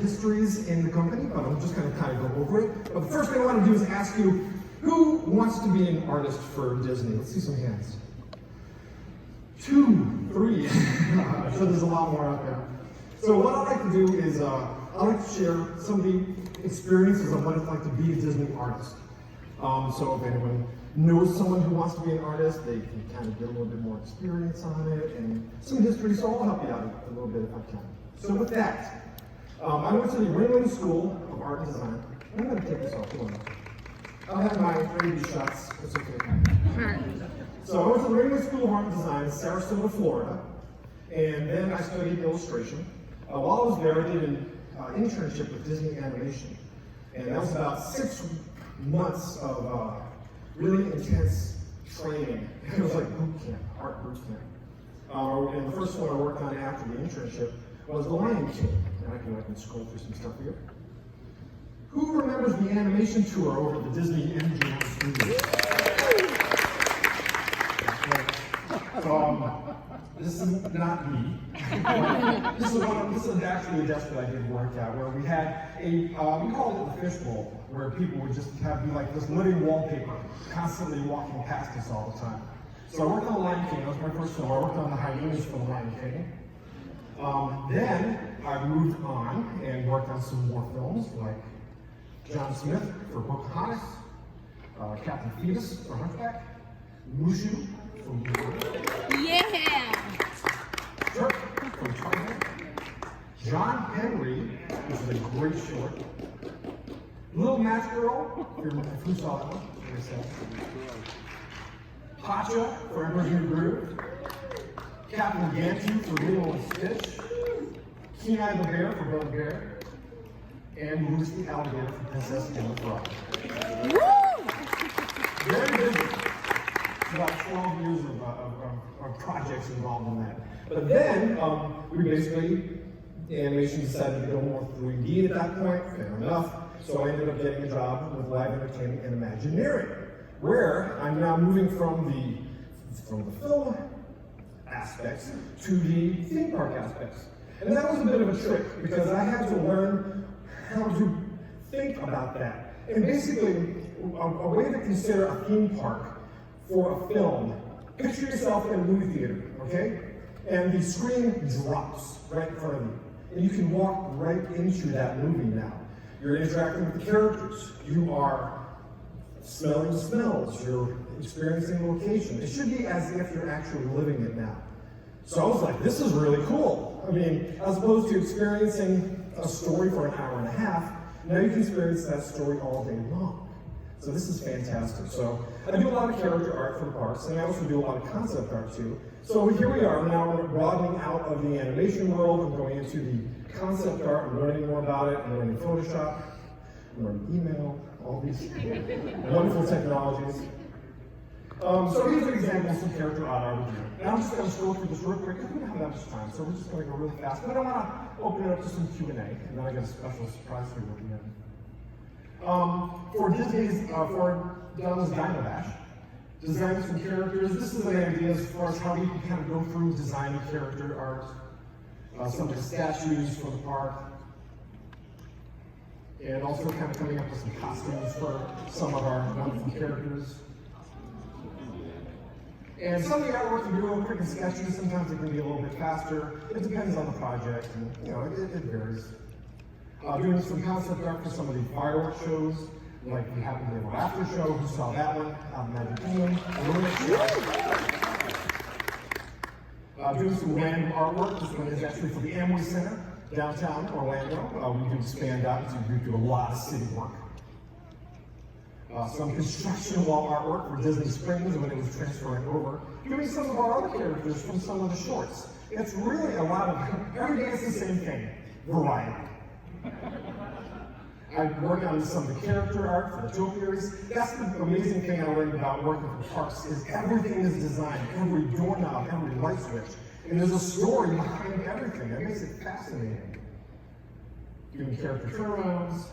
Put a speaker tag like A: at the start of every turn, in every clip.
A: histories in the company, but I'm just going to kind of go over it. But the first thing I want to do is ask you, who wants to be an artist for Disney? Let's see some hands. 2, 3. I'm sure there's a lot more out there. So what I'd like to do is I'd like to share some of the experiences of what it's like to be a Disney artist. So if anyone knows someone who wants to be an artist, they can kind of get a little bit more experience on it and some history, so I'll help you out a little bit if I can. So with that, I went to the Ringling School of Art and Design. I'm going to take this off. I'll have my baby shots. It's okay. So I went to the Ringling School of Art and Design in Sarasota, Florida, and then I studied illustration. While I was there, I did an internship with Disney Animation, and that was about 6 months of really intense training. It was like boot camp, art boot camp. And the first one I worked on after the internship was The Lion King. And I can scroll through some stuff here. Who remembers the animation tour over at the Disney MGM Studios? This is not me. This is actually a desk that I did work at, where we had we called it the fishbowl, where people would just be like this living wallpaper, constantly walking past us all the time. So I worked on The Lion King. That was my first film. I worked on the hyenas for The Lion King. Then I moved on and worked on some more films, like John Smith for Pocahontas, Captain Phoebus for Hunchback, Mushu from
B: Yeah!
A: Turk from Tarzan, John Henry, which is a great short, Little Match Girl, who saw that one? Pacha for Emperor's New Groove, Captain Gantu for Lilo and Stitch, Kenai the Bear for Brother Bear, and Lucy the Alligator for Princess and the Frog.
B: Woo!
A: Very busy. About 12 years of projects involved in that. But then we basically, the animation decided to go more 3D at that point, fair enough. So I ended up getting a job with Live Entertainment and Imagineering, where I'm now moving from the film aspects to the theme park aspects. And that was a bit of a trick, because I had to learn how to think about that. And basically, a way to consider a theme park for a film, picture yourself in a movie theater, okay? And the screen drops right in front of you. And you can walk right into that movie now. You're interacting with the characters. You are smelling smells. You're experiencing location. It should be as if you're actually living it now. So I was like, this is really cool. I mean, as opposed to experiencing a story for an hour and a half, now you can experience that story all day long. So this is fantastic. So I do a lot of character art for the parks, and I also do a lot of concept art too. So here we are now broadening out of the animation world. I'm going into the concept art. I'm learning more about it. I'm learning Photoshop. I'm learning email, all these wonderful technologies. So these are examples of character art I would do. And I'm just going to scroll through this real quick because we don't have that much time, so we're just going to go really fast. But I want to open it up to some Q&A, and then I got a special surprise for you at the end. For Disney's, for Donna's Dino Bash, designing some characters. This is an idea as far as how we can kind of go through designing character art, some of the statues for the park, and also kind of coming up with some costumes for some of our wonderful characters. And some of the artwork can be real quick and sketchy. Sometimes it can be a little bit faster. It depends on the project, and it varies. Doing some concept art for some of the fireworks shows, like we happened to have an after show. Who saw that one? Magic Kingdom. Doing some random artwork. This one is actually for the Amway Center, downtown Orlando. We do expand out to do a lot of city work. Some construction wall artwork for Disney Springs when it was transferring over. Doing some of our other characters from some of the shorts. It's really a lot of, every day it's the same thing, variety. I work on some of the character art for the topiaries. That's the amazing thing I learned about working for parks is everything is designed, every doorknob, every light switch. And there's a story behind everything. That makes it fascinating. Doing character turnarounds.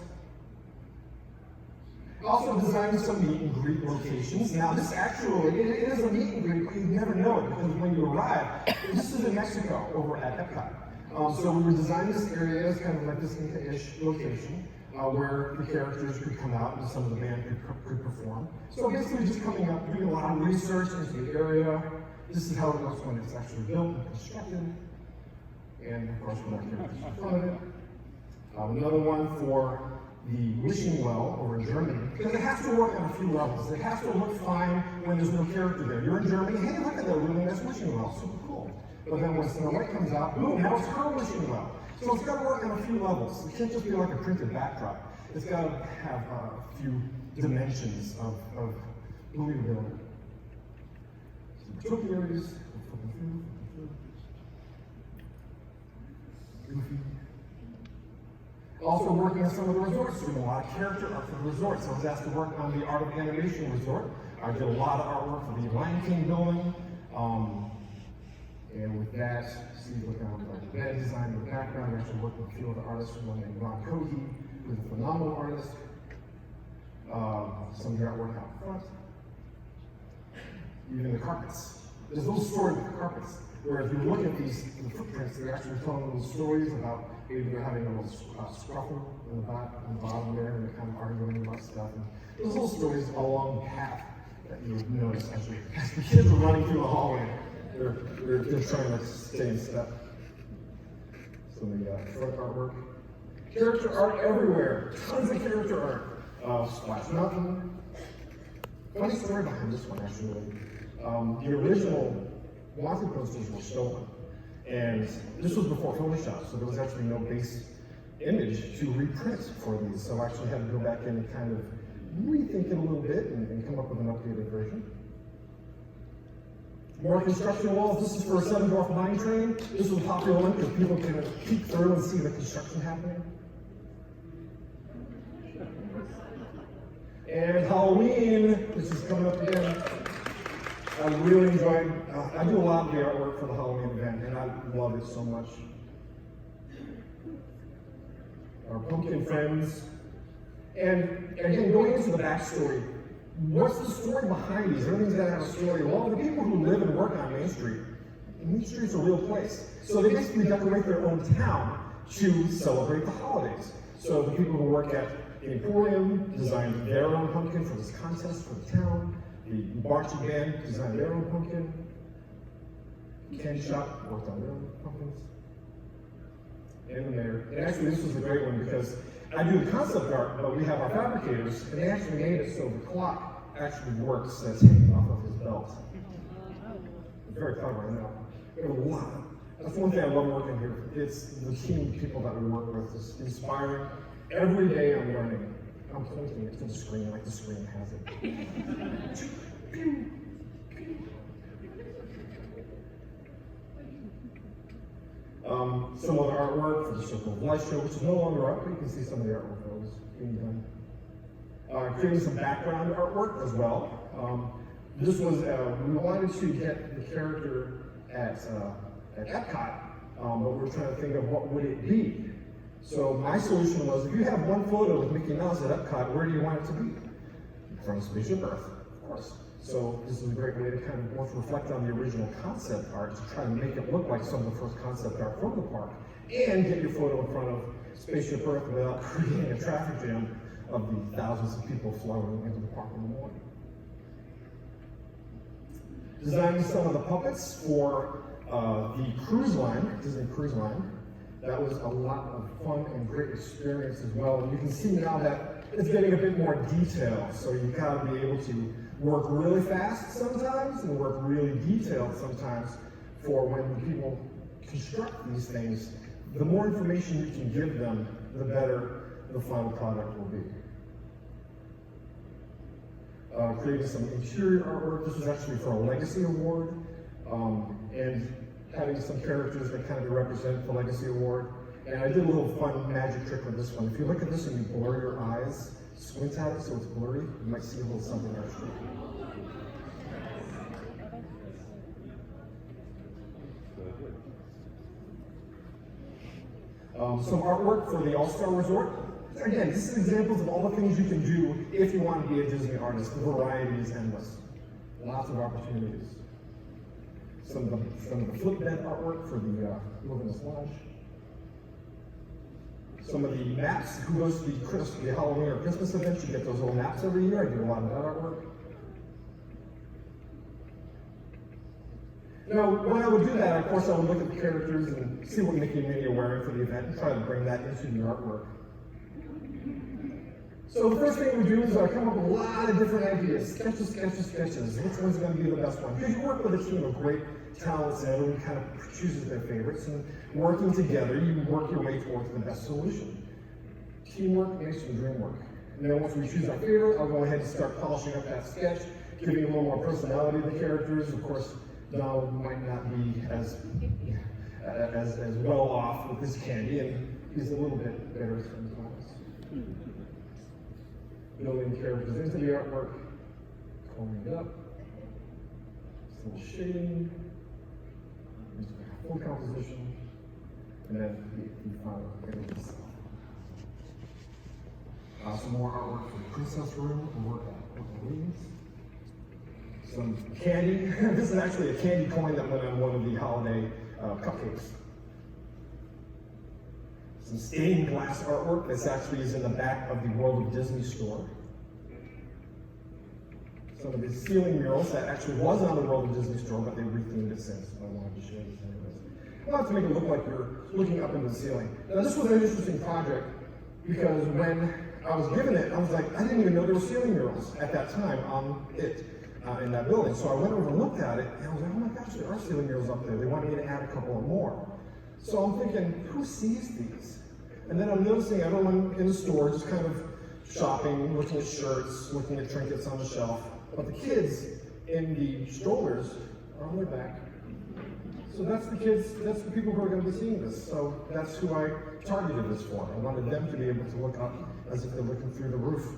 A: Also designing some meet and greet locations. Now this actually, it is a meet and greet, but you never know it because when you arrive, this is in Mexico over at Epcot. So we were designing this area as kind of like this ish location where the characters could come out and some of the band could perform. So basically just coming up, doing a lot of research into the area. This is how it looks when it's actually built and constructed. And of course, with our characters in front of it. Another one for the wishing well over in Germany, because it has to work on a few levels. It has to look fine when there's no character there. You're in Germany, hey, look at that really nice wishing well, super cool. But then when the light comes out, boom, now it's her wishing well. So it's got to work on a few levels. It can't just be like a printed backdrop. It's got to have a few dimensions of believability. So the topiaries, also working on some of the resorts, doing a lot of character art for the resorts. So I was asked to work on the Art of Animation resort. I did a lot of artwork for the Lion King building. And with that, see, look at like the bed design in the background. I actually worked with a few other artists, one named Ron Cohey, who's a phenomenal artist. Some of the artwork out front. Even the carpets. There's a little story with the carpets, where if you look at the footprints, they're actually telling little stories about maybe they're having a little scruffle in the bottom there, and they're kind of arguing about stuff. And there's little stories along the path that you would notice as the kids are running through the hallway. They're trying to stay in step. So the front artwork. Character art everywhere. Tons of character art. Splash Mountain. Funny story behind this one, actually. The original wanted posters were stolen. And this was before Photoshop, so there was actually no base image to reprint for these. So I actually had to go back in and kind of rethink it a little bit and come up with an updated version. More construction walls. This is for a Seven Dwarf Mine Train. This was a popular one because people can peek through and see the construction happening. And Halloween, which is coming up again. I really enjoyed, I do a lot of the artwork for the Halloween event, and I love it so much. Our pumpkin friends. And again, going into the backstory, what's the story behind these? Everything's got to have a story. Well, the people who live and work on Main Street, Main Street's a real place. So they basically decorate their own town to celebrate the holidays. So the people who work at the Emporium designed their own pumpkin for this contest for the town. The marching band designed their own pumpkin. The candy shop worked on their own pumpkins. And the mayor. And actually, this was a great one because I do the concept art, but we have our fabricators, and they actually made it so the clock actually works that's hanging off of his belt. Very clever, I know. We have a lot. That's one thing I love working here. It's the team of people that we work with. It's inspiring. Every day I'm learning. I'm pointing it to the screen like the screen has it. Some other artwork for the Circle of Life show, which is no longer up, but you can see some of the artwork that was being done. Creating some background artwork as well. This was, we wanted to get the character at Epcot, but we were trying to think of what would it be. So my solution was, if you have one photo with Mickey Mouse at Epcot, where do you want it to be? In front of Spaceship Earth, of course. So this is a great way to kind of both reflect on the original concept art to try to make it look like some of the first concept art from the park, and get your photo in front of Spaceship Earth without creating a traffic jam of the thousands of people flowing into the park in the morning. Designing some of the puppets for the cruise line, Disney Cruise Line. That was a lot of fun and great experience as well. And you can see now that it's getting a bit more detailed. So you've got to be able to work really fast sometimes and work really detailed sometimes for when people construct these things. The more information you can give them, the better the final product will be. Creating some interior artwork. This was actually for a Legacy Award. And having some characters that kind of represent the Legacy Award. And I did a little fun magic trick with this one. If you look at this and you blur your eyes, squint at it so it's blurry, you might see a little something extra. Some artwork for the All-Star Resort. Again, this is examples of all the things you can do if you want to be a Disney artist. The variety is endless. Lots of opportunities. Some of the flip bed artwork for the Wilderness Lodge. Some of the maps, who goes to the Halloween or Christmas events, you get those little maps every year. I do a lot of that artwork. Now, when I would do that, of course, I would look at the characters and see what Mickey and Minnie are wearing for the event and try to bring that into the artwork. So the first thing we do is I come up with a lot of different ideas, sketches. Which one's going to be the best one? Because you work with a team of great talents and everyone kind of chooses their favorites, and working together, you work your way towards the best solution. Teamwork makes the dream work. And then once we choose our favorite, I'll go ahead and start polishing up that sketch, giving a little more personality to the characters. Of course, Donald might not be as well off with his candy, and he's a little bit better sometimes. Building characters into the artwork, coloring it up, some shading, full composition, and then the final image itself. Some more artwork for the princess room and work on the leaves. Some candy. This is actually a candy coin that went on one of the holiday cupcakes. Some stained glass artwork that's actually is in the back of the World of Disney store. Some of the ceiling murals that actually was on the World of Disney store, but they rethemed it since. I wanted to show this anyways. I wanted to make it look like you're looking up into the ceiling. Now this was an interesting project because when I was given it, I was like, I didn't even know there were ceiling murals at that time on it. In that building. So I went over and looked at it, and I was like, oh my gosh, there are ceiling murals up there. They wanted me to add a couple of more. So I'm thinking, who sees these? And then I'm noticing everyone in the store just kind of shopping, looking at shirts, looking at trinkets on the shelf. But the kids in the strollers are on their back. So that's the kids, that's the people who are going to be seeing this. So that's who I targeted this for. I wanted them to be able to look up as if they're looking through the roof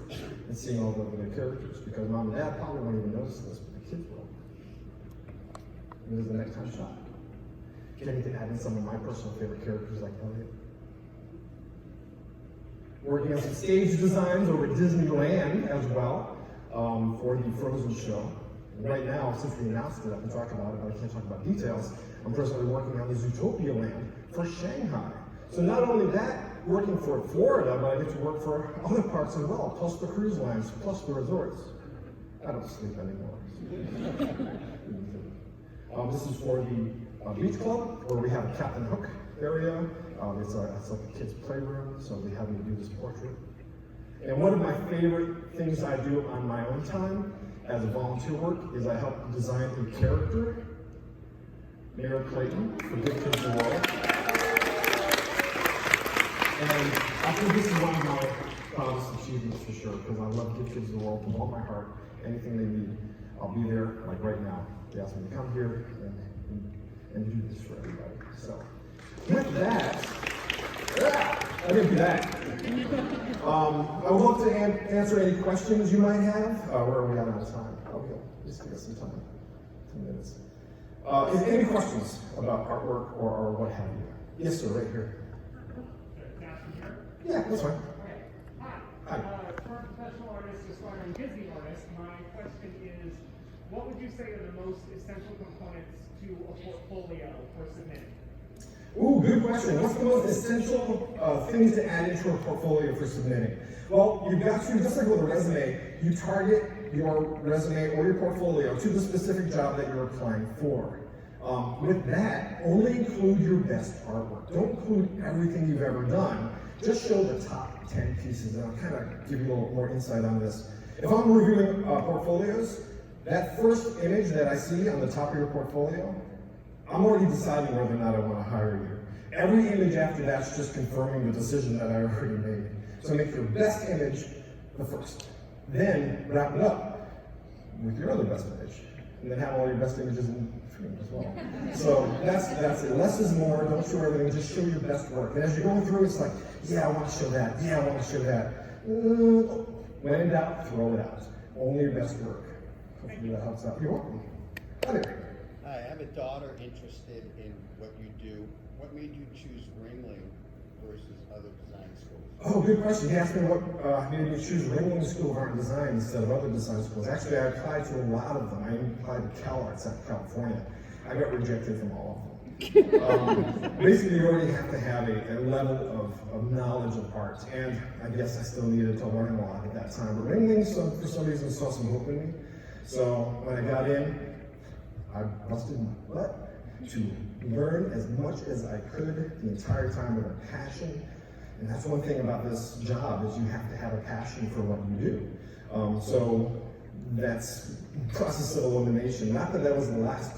A: and seeing all the characters. Because mom and dad probably won't even notice this, but the kids will. And there's the next time shot. Getting to add in some of my personal favorite characters like Elliot. Working on some stage designs over at Disneyland as well for the Frozen show. And right now, since we announced it, I can talk about it, but I can't talk about details. I'm presently working on the Zootopia land for Shanghai. So not only that, working for Florida, but I get to work for other parts as well, plus the cruise lines, plus the resorts. I don't sleep anymore. This is for the beach club, where we have a Captain Hook area. It's like a kid's playroom, so they have me do this portrait. And one of my favorite things I do on my own time as a volunteer work is I help design a character, Mayor Clayton, for Give Kids the World. And I think this is one of my proudest achievements for sure, because I love Give Kids the World with all my heart. Anything they need, I'll be there, like right now. They asked me to come here and do this for everybody. So, with that, I didn't do that. I would love to answer any questions you might have. Where are we at on time? Okay, just give us some time. 10 minutes. Any questions about artwork or what have you? Yes, sir, right here. Yeah, that's fine.
C: Okay.
A: Hi.
C: For a professional artist, aspiring Disney artist, my question is, what would you say are the most essential components to a portfolio for submitting?
A: Ooh, good question. What's the most essential things to add into a portfolio for submitting? Well, you've got to, just like with a resume, you target your resume or your portfolio to the specific job that you're applying for. With that, only include your best artwork. Don't include everything you've ever done. Just show the top 10 pieces, and I'll kind of give you a little more insight on this. If I'm reviewing portfolios, that first image that I see on the top of your portfolio, I'm already deciding whether or not I want to hire you. Every image after that's just confirming the decision that I already made. So make your best image the first. Then wrap it up with your other best image. And then have all your best images in frame as well. So that's it. Less is more. Don't show everything. Just show your best work. And as you're going through, it's like, yeah, I want to show that. Yeah, I want to show that. When in doubt, throw it out. Only your best work. Hopefully that helps out. You're welcome. Hi there.
D: Hi, I have a daughter interested in what you do. What made you choose Ringling versus other design schools?
A: Oh, good question. You asked me what made me choose Ringling School of Art and Design instead of other design schools. Actually, I applied to a lot of them. I even applied to CalArts out of California. I got rejected from all of them. Basically, you already have to have a level of knowledge of art, and I guess I still needed to learn a lot at that time. But Ringling, for some reason, saw some hope in me. So when I got in, I busted my butt to learn as much as I could the entire time with a passion. And that's one thing about this job is you have to have a passion for what you do. So that's process of elimination. Not that was the last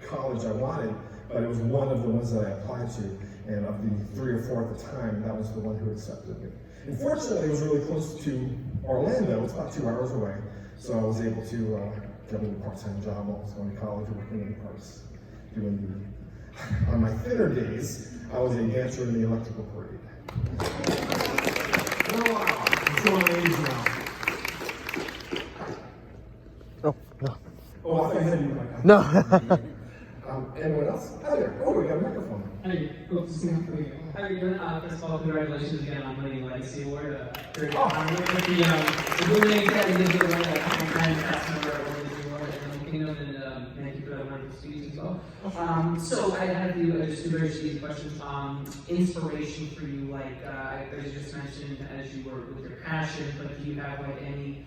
A: college I wanted, but it was one of the ones that I applied to. And of the 3 or 4 at the time, that was the one who accepted me. Unfortunately, it was really close to Orlando. It's about 2 hours away. So I was able to get a little part-time job while I was going to college working in parks. On my thinner days, I was a dancer in the electrical parade. Oh, I'm showing age now.
E: Oh, no.
A: Oh, I thought you had your mic.
E: No.
A: Anyone else? Hi there. Oh, we got a microphone.
F: Hey, folks, how are you doing? First of all, congratulations again on winning the Legacy Award. With the Humanitarian Awards, Kingdom, and thank you for that wonderful speech as well. So I have just 2 very easy questions. Inspiration for you, like I just mentioned, as you were with your passion, but do you have like any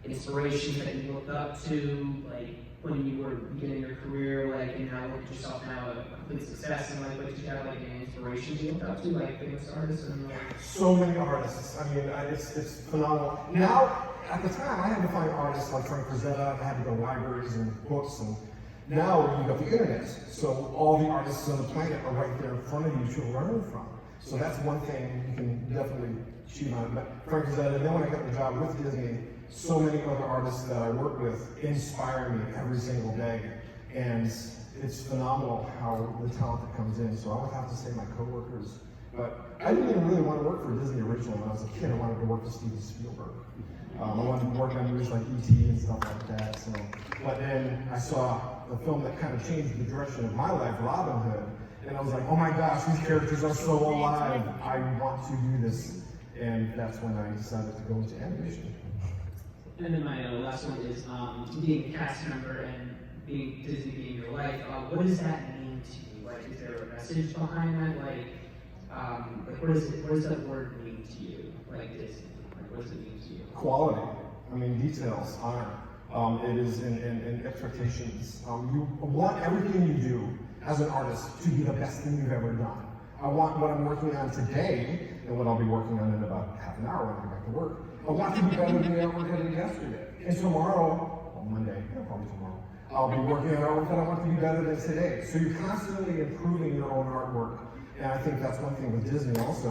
F: inspirations that you looked up to, like when you were beginning your career, like, and now look at yourself now a complete success, and like, but did you have like any inspirations you looked up to, like famous artists and like?
A: So many artists. I mean, it's phenomenal. Now, at the time, I had to find artists like Frank Frazetta. I had to go to libraries and books, and now you've got the internet. So all the artists on the planet are right there in front of you to learn from. So that's one thing you can definitely cheat on. But Frank Frazetta, and then when I got the job with Disney, so many other artists that I work with inspire me every single day. And it's phenomenal how the talent that comes in. So I would have to say my coworkers. But I didn't even really want to work for Disney originally. When I was a kid, I wanted to work for Steven Spielberg. I wanted to work on movies like E.T. and stuff like that. So, but then I saw the film that kind of changed the direction of my life, Robin Hood. And I was like, oh my gosh, these characters are so alive. I want to do this. And that's when I decided to go into animation.
F: And then my last one is being a cast member and Disney being your life. What does that mean to you? Like, is there a message behind that? Like what does that word mean to you? Like Disney, like what does it mean to you?
A: Quality. I mean, details, honor. It is in expectations. You want everything you do as an artist to be the best thing you've ever done. I want what I'm working on today and what I'll be working on in about half an hour when I get back to work. I want to be better than the artwork I did yesterday. And tomorrow, well, Monday, probably tomorrow, I'll be working on artwork that I want to be better than today. So you're constantly improving your own artwork. And I think that's one thing with Disney also.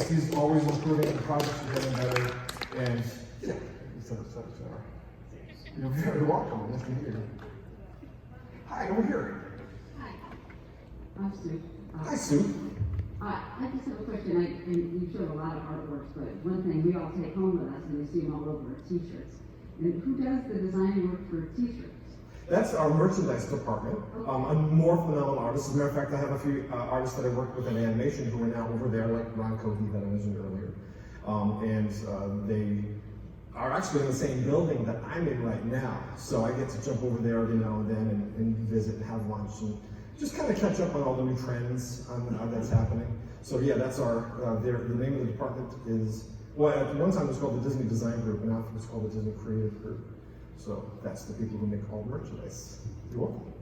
A: He's always improving, the projects are getting better, and yeah, et cetera, et cetera, et cetera. You're very welcome. Nice to meet you. Hi, over here.
G: Hi, I'm Sue.
A: Hi, Sue.
G: I just have a question. And you showed a lot of artworks, but one thing we all take home with us, and we see them all over T-shirts. And who does the design work for T-shirts?
A: That's our merchandise department. I'm more phenomenal artists. As a matter of fact, I have a few artists that I worked with in animation who are now over there, like Ron Cody that I mentioned earlier. They are actually in the same building that I'm in right now. So I get to jump over there every now and then and visit and have lunch and just kind of catch up on all the new trends that's happening. So yeah, that's our, the name of the department is, well, at one time it was called the Disney Design Group, and now it's called the Disney Creative Group. So that's the people who make all the merchandise. You're welcome.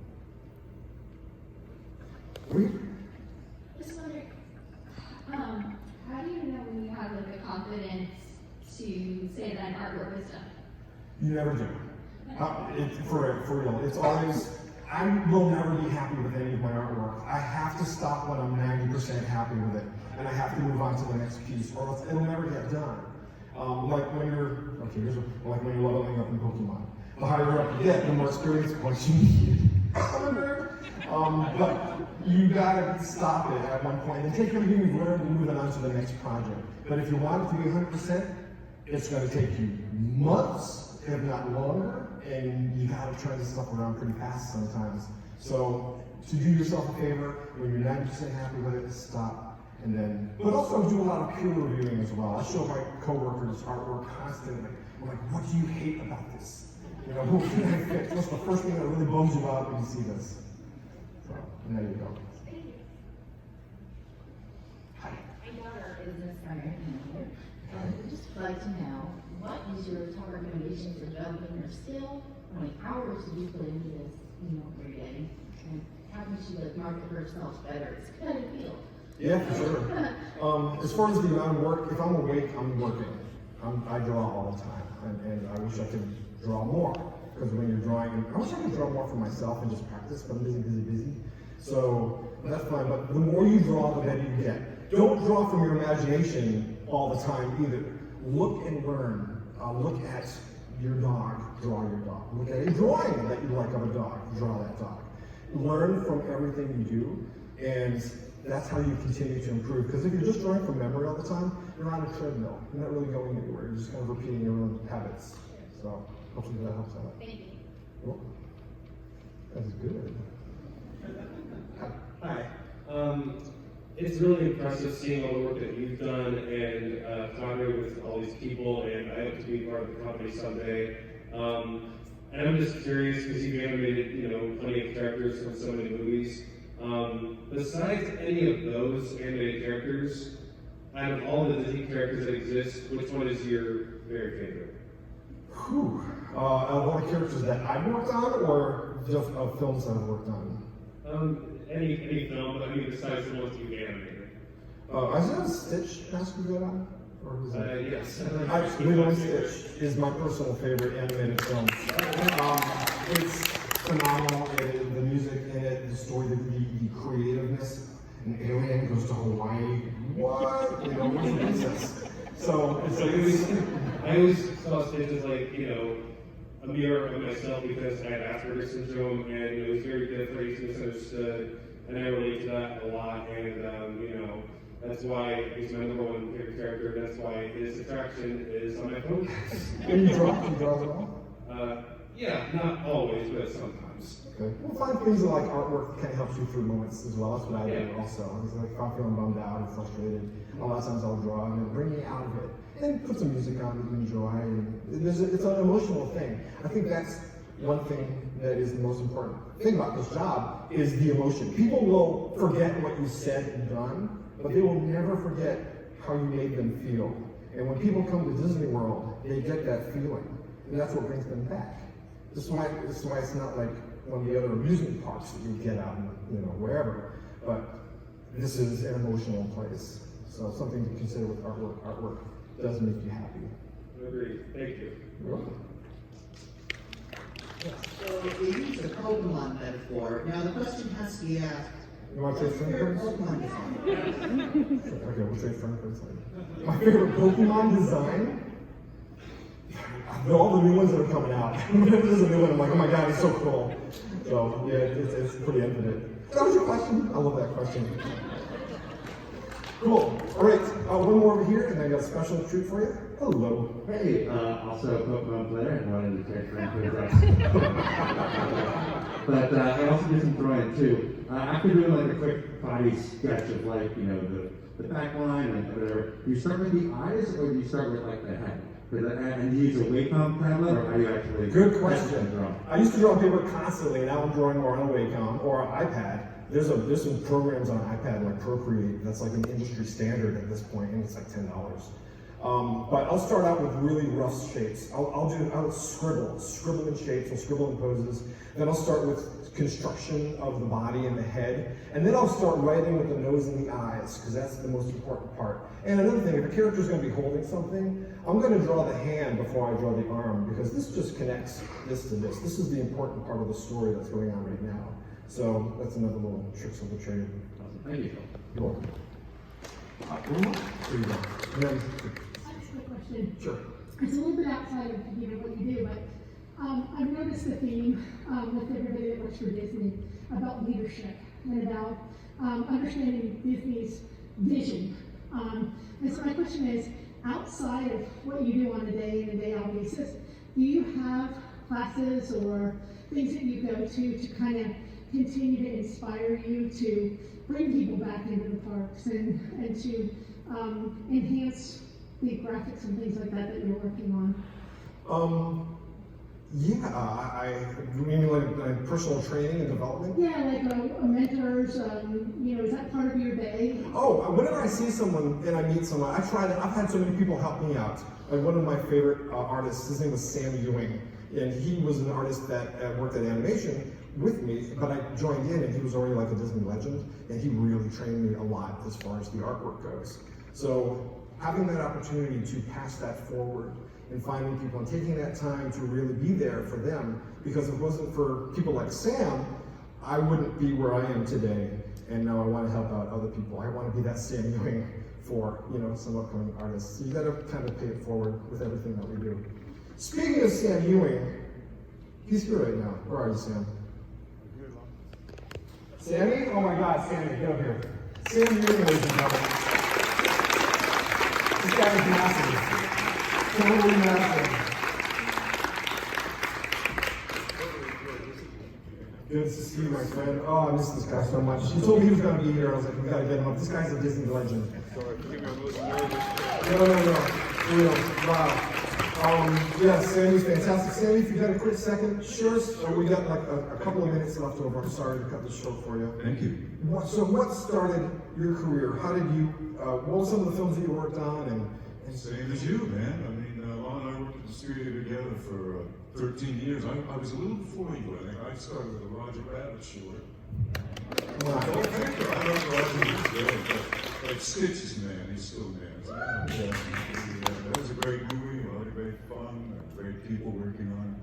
B: Just wondering, how do you know when you have like the confidence to say that an artwork is done?
A: You never do. For real, it's always, I will never be happy with any of my artwork. I have to stop when I'm 90% happy with it, and I have to move on to the next piece, or else it'll never get done. Like when you're leveling up in Pokemon. The higher up you get, the more experience points you need. But you gotta stop it at one point and take everything you've learned and move it on to the next project. But if you want it to be 100%, it's gonna take you months, if not longer, and you gotta turn this stuff around pretty fast sometimes. So to do yourself a favor, when you're 90% happy with it, stop. And then, but also do a lot of peer reviewing as well. I show my coworkers artwork constantly. I'm like, what do you hate about this? You know, who can I fix? What's the first thing that really bums you out when you see this? So, and there you go.
H: daughter is an aspiring animator, and we'd just like to know, what is your top recommendation for developing her skill? How many hours do you put into this, every day? And how can she market herself better? It's kind of field.
A: Yeah, for sure. As far as the amount of work, if I'm awake, I'm working. I draw all the time, and I wish I could draw more. Because when you're drawing, I wish I could draw more for myself and just practice, but I'm busy. So that's fine, but the more you draw, the better you get. Don't draw from your imagination all the time either. Look and learn. Look at your dog, draw your dog. Look at a drawing that you like of a dog, draw that dog. Learn from everything you do, and that's how you continue to improve. Because if you're just drawing from memory all the time, you're on a treadmill. You're not really going anywhere. You're just kind of repeating your own habits. So hopefully that helps out.
B: Thank you.
A: Cool. That's good.
I: Hi. It's really impressive seeing all the work that you've done and collaborating with all these people, and I hope to be part of the company someday. And I'm just curious, because you've animated, plenty of characters from so many movies. Besides any of those animated characters, out of all the Disney characters that exist, which one is your very favorite?
A: Whew. Out of all the characters that I've worked on, or just of films that I've worked on?
I: Any film, but I mean besides the ones you've animated.
A: Is that a Stitch mask we got on? Or is it?
I: Yes.
A: Lilo and Stitch is my personal favorite animated film. It's phenomenal. The music in it, the story, the creativeness. An alien goes to Hawaii. What? What's the princess? So it's
I: I always saw Stitch as a mirror of myself because I had Asperger's syndrome, and it was very different, misunderstood, and I relate to that a lot. And that's why he's my number one favorite character. That's why his attraction is on my phone.
A: And you draw it all?
I: Yeah, not always, but sometimes.
A: Okay. We'll find things that like artwork kind of helps you through moments as well. That's what I do
I: Yeah.
A: also. It's like if I'm feeling bummed out or frustrated, a lot of times I'll draw and it'll bring me out of it. And put some music on that you enjoy. And it's an emotional thing. I think that's one thing that is the most important thing about this job is the emotion. People will forget what you said and done, but they will never forget how you made them feel. And when people come to Disney World, they get that feeling. And that's what brings them back. This is why it's not like one of the other amusement parks that you get out in, wherever. But this is an emotional place. So something to consider with artwork. Artwork does make you happy.
I: Agreed. Thank you.
A: You're welcome.
J: So we use a Pokemon metaphor. Now the question has to be asked.
A: You want to trade friend cards?
J: Pokemon design.
A: Okay, we'll trade friend cards later. My favorite Pokemon design? All the new ones that are coming out. Whenever there's a new one, I'm like, oh my god, it's so cool. So, yeah, it's pretty infinite. That was your question? I love that question. Cool. All right, one more over here, and I got a special treat for you. Hello.
K: Hey, also a Pokemon player and wanted to trade friend cards. But I also do some drawing too. After doing like a quick body sketch of the back line and whatever, do you start with the eyes or do you start with like the head? And you use a Wacom tablet, or how do you actually?
A: Good question. I used to draw on paper constantly. Now I'm drawing more on a Wacom or an iPad. There's some programs on iPad like Procreate that's like an industry standard at this point, and it's like $10. But I'll start out with really rough shapes. I'll scribble in shapes, I'll scribble in poses. Then I'll start with construction of the body and the head, and then I'll start writing with the nose and the eyes, because that's the most important part. And another thing, if a character is going to be holding something, I'm going to draw the hand before I draw the arm, because this just connects this to this. This is the important part of the story that's going on right now. So that's another little tricks of the trade.
K: Thank you.
A: You're welcome. Here you go. And then,
L: That's a good question.
A: sure.
L: It's a little bit outside of what you do, but I've noticed the theme with everybody that works for Disney about leadership and about understanding Disney's vision. And so my question is, outside of what you do on a day in and day out basis, do you have classes or things that you go to kind of continue to inspire you to bring people back into the parks and to enhance the graphics and things like that you're working on?
A: Yeah, you mean like personal training and development?
L: Yeah, like mentors, is that part of your day?
A: Oh, whenever I see someone and I meet someone, I've had so many people help me out. Like one of my favorite artists, his name was Sam Ewing, and he was an artist that worked at animation with me, but I joined in and he was already like a Disney legend, and he really trained me a lot as far as the artwork goes. So having that opportunity to pass that forward and finding people and taking that time to really be there for them, because if it wasn't for people like Sam, I wouldn't be where I am today. And now I want to help out other people. I want to be that Sam Ewing for some upcoming artists. So you got to kind of pay it forward with everything that we do. Speaking of Sam Ewing, he's here right now. Where are you, Sam? Sammy? Oh my God, Sammy, get up here. Sam Ewing, ladies and gentlemen. This guy is massive. Totally massive. Good to see you, my friend. Oh, I miss this guy so much. He told me he was going to be here. I was like, we got to get him up. This guy's a Disney legend.
M: Sorry, forgive me, I'm a little nervous.
A: No. Real. Wow. Yeah, Sammy's fantastic. Sammy, if you got a quick second, sure. So we got like a couple of minutes left over. I'm sorry to cut this short for you.
M: Thank you.
A: So what started your career? How did you, what were some of the films that you worked on? And
M: Same as you, man. I mean, Lon and I worked in the studio together for 13 years. I was a little before you, I think. I started with a Roger Rabbit short. I love Roger, he's great, but Stitch is man, he's still man. That was a great movie, a lot of great fun, great people working on it.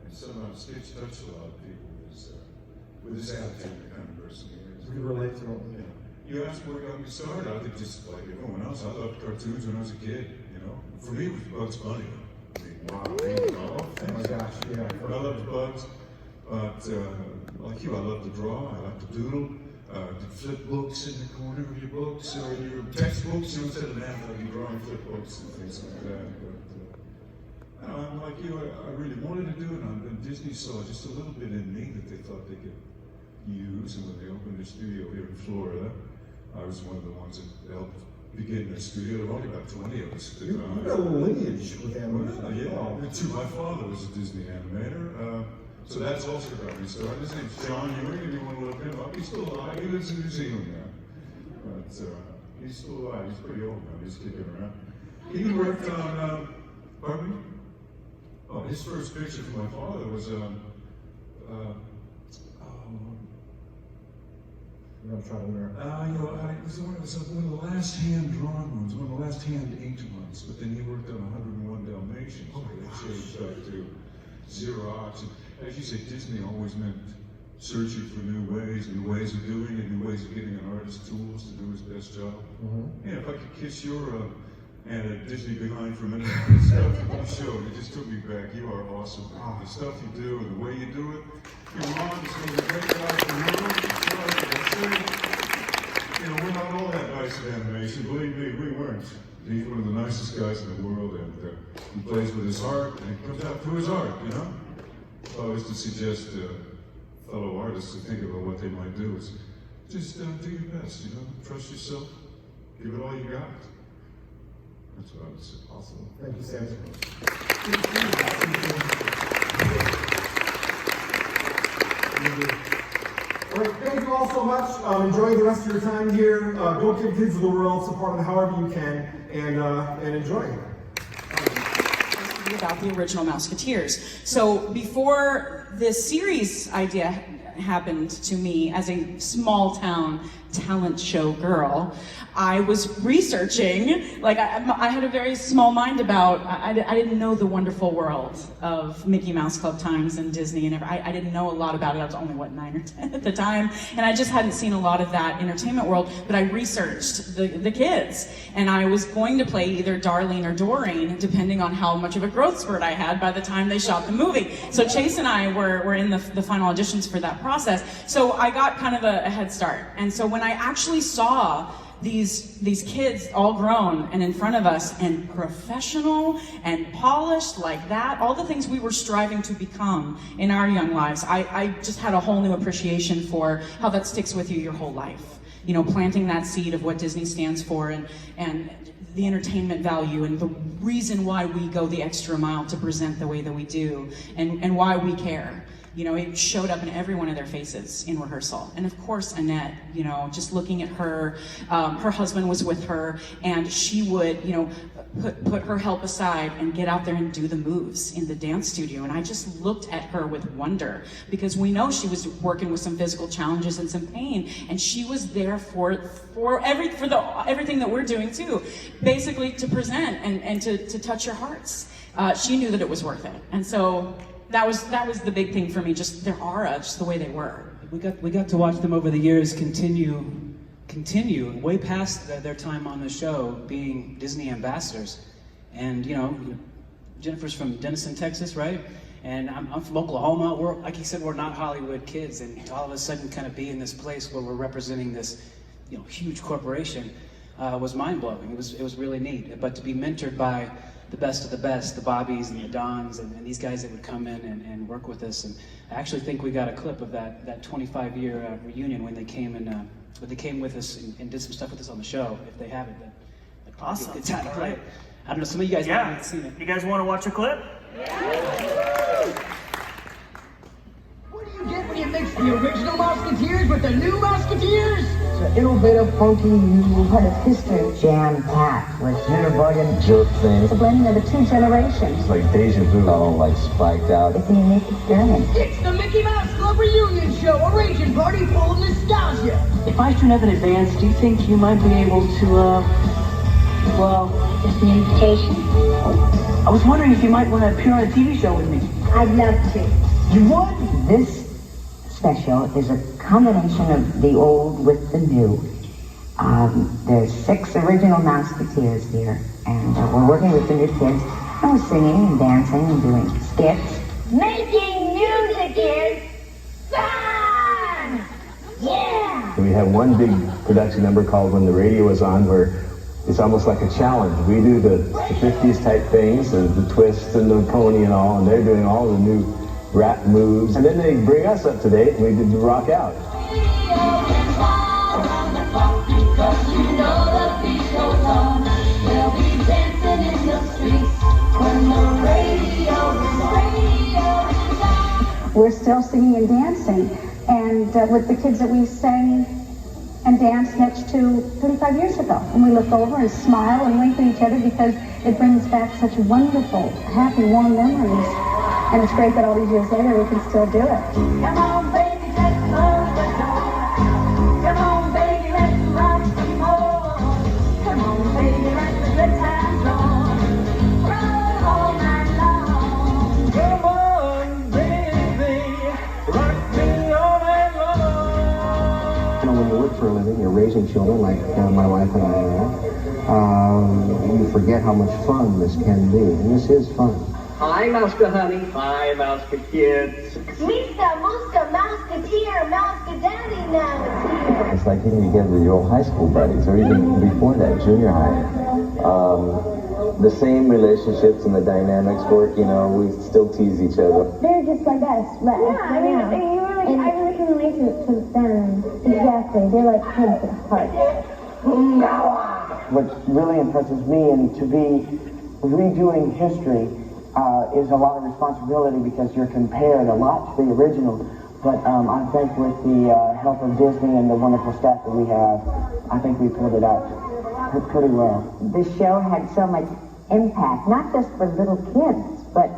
M: And somehow Stitch touched a lot of people with his attitude, the kind of person he is.
A: You relate to him.
M: Yeah. You asked where it got me started. I think just like everyone else, I loved cartoons when I was a kid, For me, it was Bugs Bunny. I mean, wow.
A: Oh my gosh, yeah.
M: I loved Bugs, but like you, I love to draw, I like to doodle, to flip books in the corner of your books or your textbooks, instead of that, like you drawing flip books and things like that. But I'm like you, I really wanted to do it, and Disney saw just a little bit in me that they thought they could use, and when they opened their studio here in Florida, I was one of the ones that helped begin their studio. There were only about 20 of us at the time.
A: You got a lineage with animation.
M: Yeah. My father was a Disney animator, so that's also got me started. His name's John Ewing, if you want to look him up. He's still alive. He lives in New Zealand now. But he's still alive. He's pretty old now. He's kicking around. He worked on, pardon me? Oh, his first picture for my father was,
A: I'm going to try to learn.
M: It was one of the last hand-drawn ones, one of the last hand-inked ones, but then he worked on 101 Dalmatians, so they changed that to Xerox. And as you say, Disney always meant searching for new ways of doing it, new ways of giving an artist tools to do his best job. Yeah, if I could kiss your Disney behind for a minute, the stuff that you showed, it just took me back. You are awesome. The stuff you do and the way you do it. Your mom is one of the great guys in the world. We're not all that nice at animation. Believe me, we weren't. He's one of the nicest guys in the world, and he plays with his heart, and he comes out through his art, So I always to suggest fellow artists to think about what they might do is just do your best, Trust yourself. Give it all you got. That's what I would say.
A: Awesome. Thank you, Sam. All right, thank you all so much. Enjoy the rest of your time here. Go give Kids of the World, support them however you can, and enjoy.
N: About the original Mouseketeers. So before this series idea happened to me as a small town talent show girl, I was researching, like I had a very small mind about, I didn't know the wonderful world of Mickey Mouse Club Times and Disney and I didn't know a lot about it. I was only, 9 or 10 at the time, and I just hadn't seen a lot of that entertainment world, but I researched the kids, and I was going to play either Darlene or Doreen, depending on how much of a growth spurt I had by the time they shot the movie. So Chase and I were in the final auditions for that process, so I got kind of a head start. And so when I actually saw these kids all grown and in front of us and professional and polished like that, all the things we were striving to become in our young lives, I just had a whole new appreciation for how that sticks with you your whole life. Planting that seed of what Disney stands for and the entertainment value and the reason why we go the extra mile to present the way that we do, and why we care. You know, it showed up in every one of their faces in rehearsal. And of course, Annette, you know, just looking at her, her husband was with her, and she would, you know, put her help aside and get out there and do the moves in the dance studio. And I just looked at her with wonder, because we know she was working with some physical challenges and some pain, and she was there for everything that we're doing too, basically to present and to touch your hearts. She knew that it was worth it, and so that was the big thing for me, just their aura, just the way they were.
O: We got to watch them over the years continue way past their time on the show being Disney ambassadors. And you know, Jennifer's from Denison, Texas, right? And I'm from Oklahoma. We're, like you said, we're not Hollywood kids, and to all of a sudden kind of be in this place where we're representing this, you know, huge corporation was mind-blowing. It was really neat. But to be mentored by the best of the best, the Bobbies and the Dons and these guys that would come in and work with us. And I actually think we got a clip of that 25-year reunion when they came with us and did some stuff with us on the show. If they haven't, then
P: awesome.
O: It's all right. I don't know, some of you guys haven't seen it.
P: You guys want to watch a clip?
Q: What do you get when you mix the original Musketeers with the new Musketeers? It's an innovative, funky, new
R: part of history, jam-packed with
S: jitterbug jerk thing.
R: It's a blending of the two generations.
S: It's like deja vu. Oh, like spiked out.
R: It's a unique experience.
Q: It's the Mickey Mouse Club Reunion Show, a raging party full of nostalgia.
T: If I tune up in advance, do you think you might be able to, well...
R: Just an invitation?
T: I was wondering if you might want to appear on a TV show with me.
R: I'd love to.
T: You would?
R: This special is a combination of the old with the new. There's 6 original Musketeers here, and we're working with the new kids, and we're singing and dancing and doing skits. Making music is fun! Yeah!
S: We have one big production number called When the Radio Is On, where it's almost like a challenge. We do the 50s type things, the twist and the pony and all, and they're doing all the new rap moves. And then they bring us up to date, and we did the rock out.
R: We're still singing and dancing, and with the kids that we sang and danced next to 35 years ago. And we look over and smile and wink at each other because it brings back such wonderful, happy, warm memories. And it's great that all these years later we can still do it. Come on, baby, let's close the door. Come on, baby, let's rock some more. Come on, baby, let the good times roll. Roll all night long.
Q: Come on, baby, rock me all night long.
S: You know, when you work for a living, you're raising children like my wife and I are. You forget how much fun this can be, and this is fun.
Q: Hi, Mouska Honey. Hi, Mouska Kids.
R: Mr. Mooska, Mouseketeer, Mouska Daddy now is here.
S: It's like getting together with your old high school buddies, or even before that, junior high. The same relationships and the dynamics work, you know, we still tease each other.
R: They're just like us, but
U: I really can relate to them.
R: Exactly, they're like kids at heart.
V: What really impresses me and to be redoing history is a lot of responsibility because you're compared a lot to the original. But I think with the help of Disney and the wonderful staff that we have, I think we pulled it out pretty well.
R: The show had so much impact, not just for little kids, but,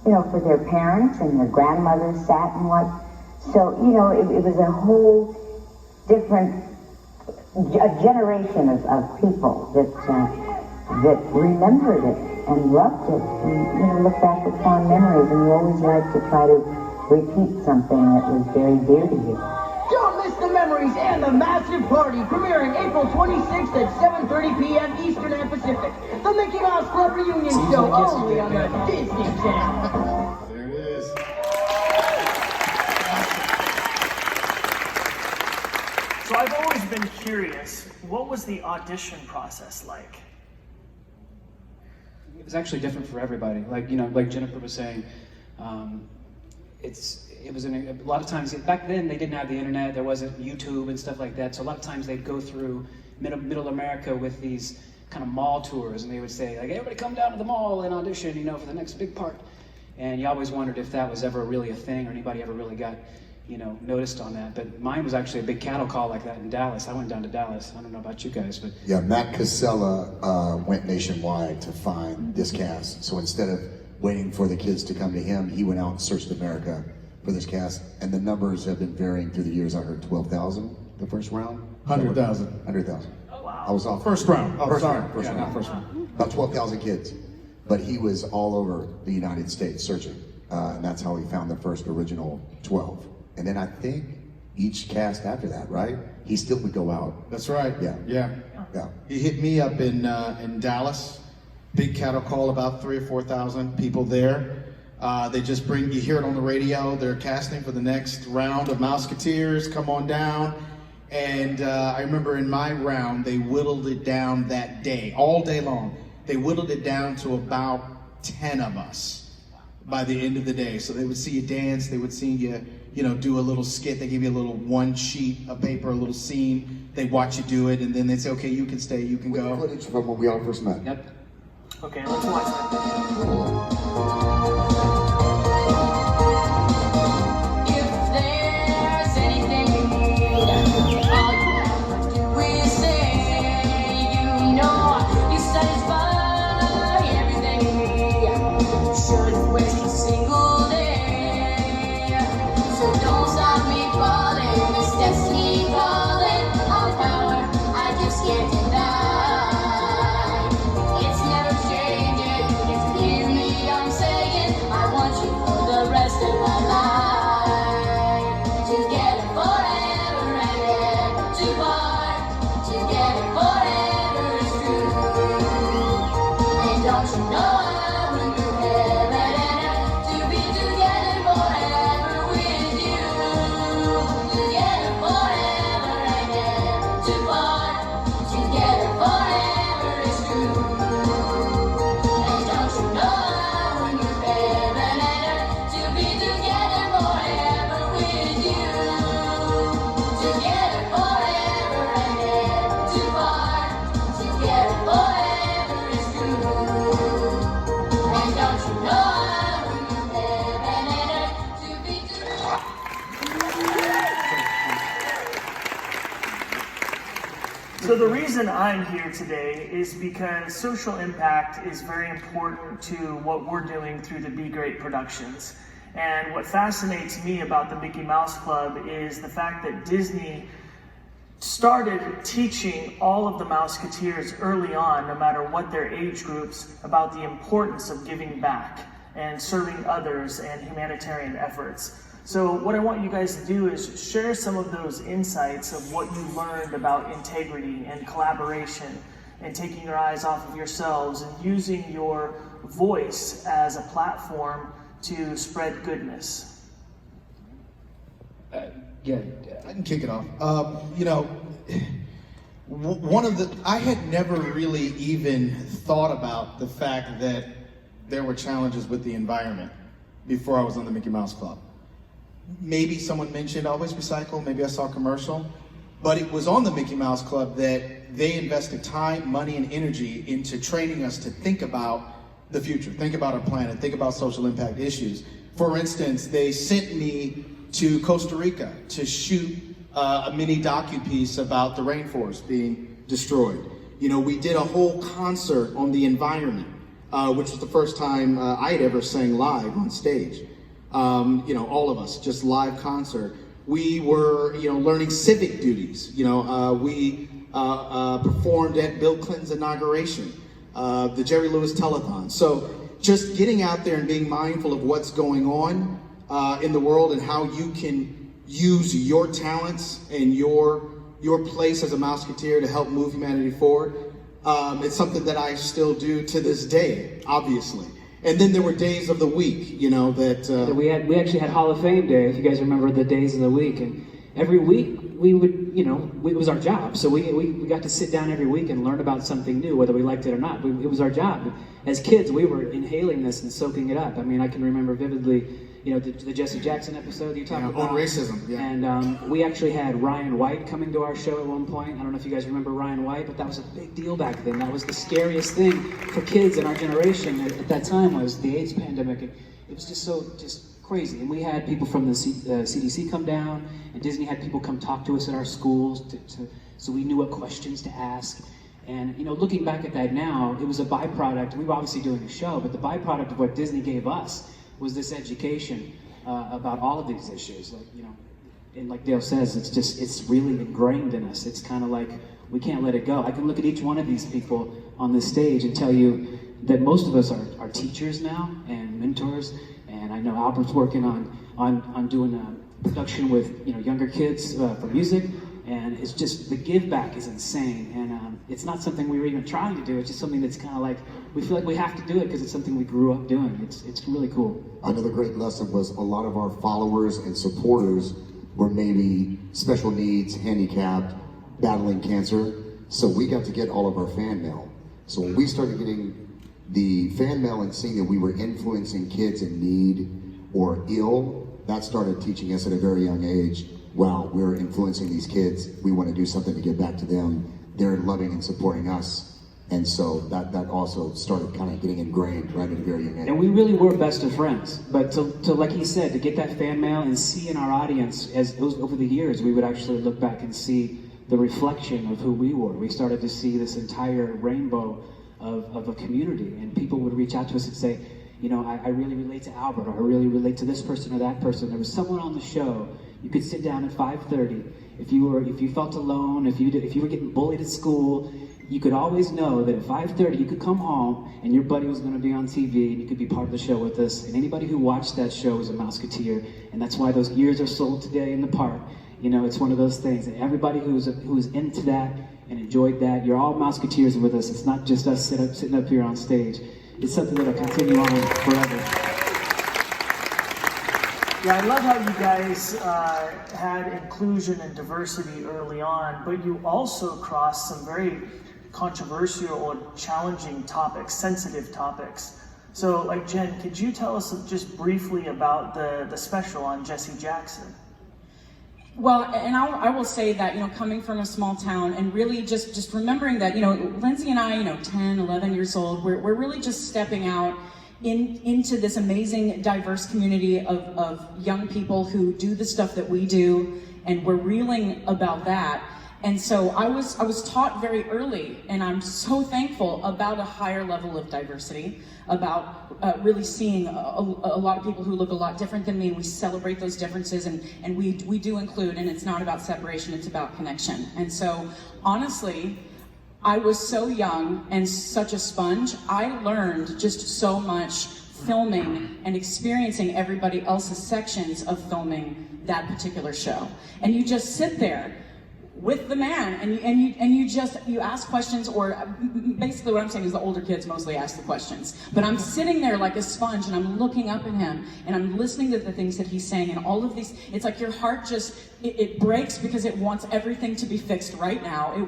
R: you know, for their parents and their grandmothers sat and watched. So, you know, it was a whole different generation of people that remembered it and loved it, and, you know, look back at fond memories, and you always like to try to repeat something that was very dear to you.
Q: Don't miss the memories and the massive party premiering April 26th at 7:30 p.m. Eastern and Pacific. The Mickey Mouse Club Reunion Show only on the Disney Channel.
S: There it is.
P: So I've always been curious, what was the audition process like?
O: It was actually different for everybody. Like, you know, like Jennifer was saying, it was a lot of times, back then they didn't have the internet, there wasn't YouTube and stuff like that, so a lot of times they'd go through middle America with these kind of mall tours, and they would say, like, everybody come down to the mall and audition, you know, for the next big part. And you always wondered if that was ever really a thing or anybody ever really got, you know, noticed on that. But mine was actually a big cattle call like that in Dallas. I went down to Dallas. I don't know about you guys, but...
C: Yeah, Matt Casella went nationwide to find this cast. So instead of waiting for the kids to come to him, he went out and searched America for this cast. And the numbers have been varying through the years. I heard 12,000 the first round.
A: 100,000.
C: 100,000.
P: Oh, wow.
C: I was off.
A: First round. Oh,
C: First
A: sorry.
C: round. First
A: Yeah,
C: round.
A: not first round.
C: About 12,000 kids. But he was all over the United States searching. And that's how he found the first original 12. And then I think each cast after that, right? He still would go out.
D: That's right.
C: Yeah.
D: Yeah.
C: Yeah.
D: He hit me up in Dallas. Big cattle call, about 3,000 or 4,000 people there. They just bring, you hear it on the radio, they're casting for the next round of Mouseketeers, come on down. And I remember in my round, they whittled it down that day, all day long. They whittled it down to about 10 of us by the end of the day. So they would see you dance, they would see you, you know, do a little skit. They give you a little one sheet of paper, a little scene. They watch you do it, and then they'd say, okay, you can stay, you can go.
C: Footage from when we all first met.
O: Yep.
P: Okay, let's watch that.
W: If there's anything you need, all you have to do is say, you know, you satisfy everything you need. Shouldn't waste a single day. So don't stop me falling, this destiny calling. All power, I just can't deny. It's never changing, if you hear me, I'm saying I want you for the rest of my life. Together forever and ever to part. Together forever is true. And don't you know I would do heaven and earth to be together forever with you. Together forever and ever to part. Together forever is true. And don't you know I would do heaven and earth to be together forever with you. Together forever and ever to part. Together forever is true. And don't you know I would do heaven and earth to be
P: So the reason I'm here today is because social impact is very important to what we're doing through the Be Great Productions. And what fascinates me about the Mickey Mouse Club is the fact that Disney started teaching all of the Mouseketeers early on, no matter what their age groups, about the importance of giving back and serving others and humanitarian efforts. So what I want you guys to do is share some of those insights of what you learned about integrity and collaboration and taking your eyes off of yourselves and using your voice as a platform to spread goodness.
O: Yeah.
D: I can kick it off. You know, I had never really even thought about the fact that there were challenges with the environment before I was on the Mickey Mouse Club. Maybe someone mentioned always recycle, maybe I saw a commercial, but it was on the Mickey Mouse Club that they invested time, money, and energy into training us to think about the future, think about our planet, think about social impact issues. For instance, they sent me to Costa Rica to shoot a mini docu-piece about the rainforest being destroyed. You know, we did a whole concert on the environment, which was the first time I had ever sang live on stage. You know, all of us, just live concert. We were, you know, learning civic duties. You know, we performed at Bill Clinton's inauguration, the Jerry Lewis Telethon. So just getting out there and being mindful of what's going on in the world and how you can use your talents and your place as a Mouseketeer to help move humanity forward. It's something that I still do to this day, obviously. And then there were days of the week, you know, that...
O: We actually had Hall of Fame Day, if you guys remember the days of the week. And every week we would, you know, it was our job. So we got to sit down every week and learn about something new, whether we liked it or not. It was our job. As kids, we were inhaling this and soaking it up. I mean, I can remember vividly, you know, the Jesse Jackson episode that you talked about.
D: On racism, yeah.
O: And we actually had Ryan White coming to our show at one point. I don't know if you guys remember Ryan White, but that was a big deal back then. That was the scariest thing for kids in our generation at that time, was the AIDS pandemic. It was just crazy. And we had people from the CDC come down, and Disney had people come talk to us at our schools so we knew what questions to ask. And, you know, looking back at that now, it was a byproduct. We were obviously doing a show, but the byproduct of what Disney gave us was this education about all of these issues. Like, you know, and like Dale says, it's really ingrained in us. It's kind of like, we can't let it go. I can look at each one of these people on this stage and tell you that most of us are teachers now and mentors. And I know Albert's working on doing a production with, you know, younger kids for music. And it's just, the give back is insane. And it's not something we were even trying to do. It's just something that's kind of like, we feel like we have to do it because it's something we grew up doing. It's really cool.
C: Another great lesson was a lot of our followers and supporters were maybe special needs, handicapped, battling cancer. So we got to get all of our fan mail. So when we started getting the fan mail and seeing that we were influencing kids in need or ill, that started teaching us at a very young age, wow, we're influencing these kids. We want to do something to give back to them. They're loving and supporting us. And so that also started kind of getting ingrained right at a very young age.
O: And we really were best of friends. But to like he said, to get that fan mail and see in our audience, as it was over the years, we would actually look back and see the reflection of who we were. We started to see this entire rainbow of a community. And people would reach out to us and say, you know, I really relate to Albert, or I really relate to this person or that person. There was someone on the show. You could sit down at 5:30. If you felt alone, if you were getting bullied at school, you could always know that at 5:30 you could come home and your buddy was going to be on TV and you could be part of the show with us. And anybody who watched that show was a Mouseketeer, and that's why those ears are sold today in the park. You know, it's one of those things. And everybody who's into that and enjoyed that, you're all Mouseketeers with us. It's not just us sitting up here on stage. It's something that'll continue on forever.
P: Yeah, I love how you guys had inclusion and diversity early on, but you also crossed some very controversial or challenging topics, sensitive topics. So, like, Jen, could you tell us just briefly about the special on Jesse Jackson?
N: Well, and I will say that, you know, coming from a small town and really just remembering that, you know, Lindsay and I, you know, 10, 11 years old, we're really just stepping out into this amazing, diverse community of young people who do the stuff that we do, and we're reeling about that. And so I was taught very early, and I'm so thankful, about a higher level of diversity, about really seeing a lot of people who look a lot different than me, and we celebrate those differences, and we do include, and it's not about separation, it's about connection. And so, honestly, I was so young and such a sponge. I learned just so much filming and experiencing everybody else's sections of filming that particular show. And you just sit there with the man, and you ask questions, or basically what I'm saying is the older kids mostly ask the questions. But I'm sitting there like a sponge, and I'm looking up at him, and I'm listening to the things that he's saying, and all of these, it's like your heart just, it breaks because it wants everything to be fixed right now. We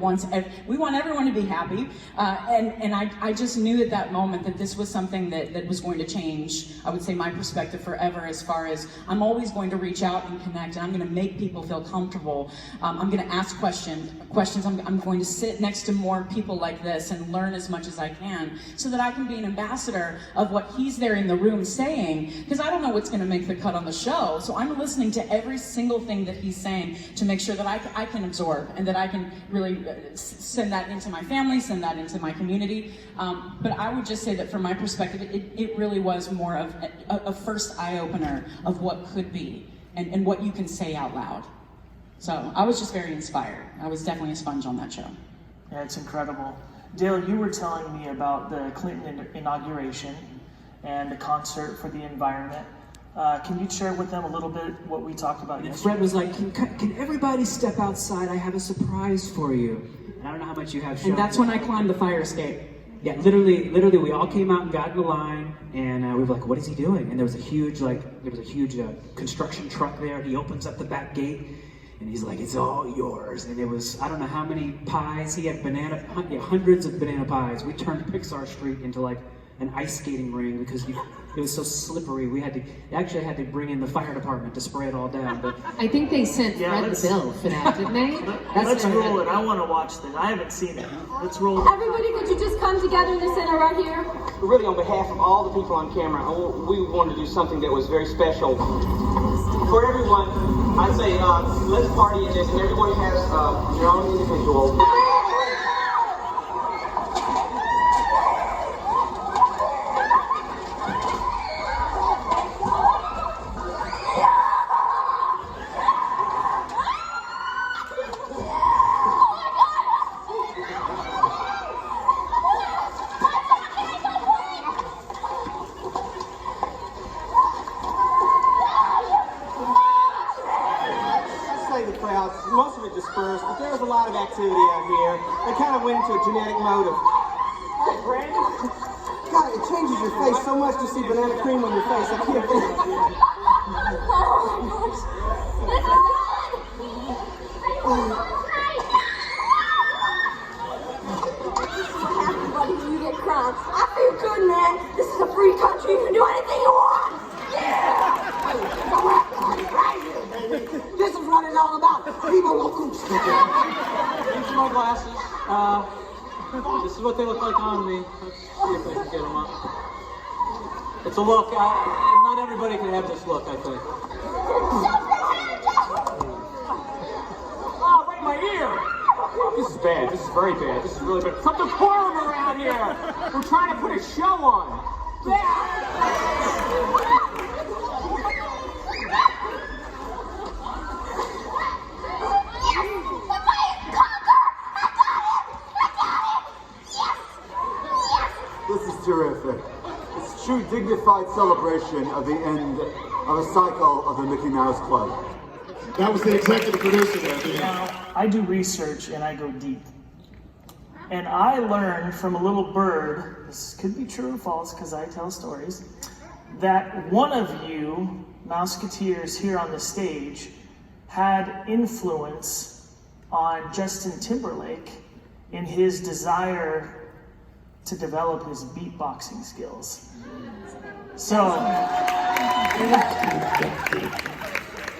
N: want everyone to be happy, and I just knew at that moment that this was something that was going to change, I would say, my perspective forever, as far as I'm always going to reach out and connect, and I'm going to make people feel comfortable. I'm going to ask questions. I'm going to sit next to more people like this and learn as much as I can, so that I can be an ambassador of what he's there in the room saying, because I don't know what's going to make the cut on the show. So I'm listening to every single thing that he's saying to make sure that I can absorb, and that I can really send that into my family, send that into my community. But I would just say that from my perspective, it really was more of a first eye-opener of what could be, and what you can say out loud. So I was just very inspired. I was definitely a sponge on that show.
P: Yeah, it's incredible. Dale, you were telling me about the Clinton inauguration and the concert for the environment. Can you share with them a little bit what we talked about yesterday?
O: Fred was like, can everybody step outside? I have a surprise for you. And I don't know how much you have shown.
N: And that's when I climbed the fire escape.
O: Yeah, literally, we all came out and got in the line, and we were like, what is he doing? And there was a huge, construction truck there. He opens up the back gate, and he's like, it's all yours. And it was, I don't know how many pies. He had hundreds of banana pies. We turned Pixar Street into like an ice skating ring because it was so slippery. We actually had to bring in the fire department to spray it all down. But
E: I think they sent Fred the bill for that, didn't they?
P: Let's roll it. I want to watch this. I haven't seen it. Let's roll it.
F: Everybody, could you just come together in the center right here?
G: Really, on behalf of all the people on camera, we wanted to do something that was very special. For everyone, I'd say, let's party in this, and everyone has your own individual. Most of it dispersed, but there was a lot of activity out here. They kind of went into a genetic mode of, hey, Brandon, God, it changes your face so much to see banana cream on your face. I can't believe it.
F: You get crumbs. I feel good, man. This is a free country. You can do anything you want. Yeah! This is what it's all about. People look.
G: These are my glasses. This is what they look like on me. Let's see if I can get them up. It's a look. Not everybody can have this look, I think. Oh, right in my ear. This is bad. This is very bad. This is really bad. Some decorum around here. We're trying to put a show on.
X: This is terrific. It's a true dignified celebration of the end of a cycle of the Mickey Mouse Club.
D: That was the executive producer there.
P: Now, I do research and I go deep. And I learned from a little bird, this could be true or false because I tell stories, that one of you Mouseketeers here on the stage had influence on Justin Timberlake in his desire to develop his beatboxing skills. So,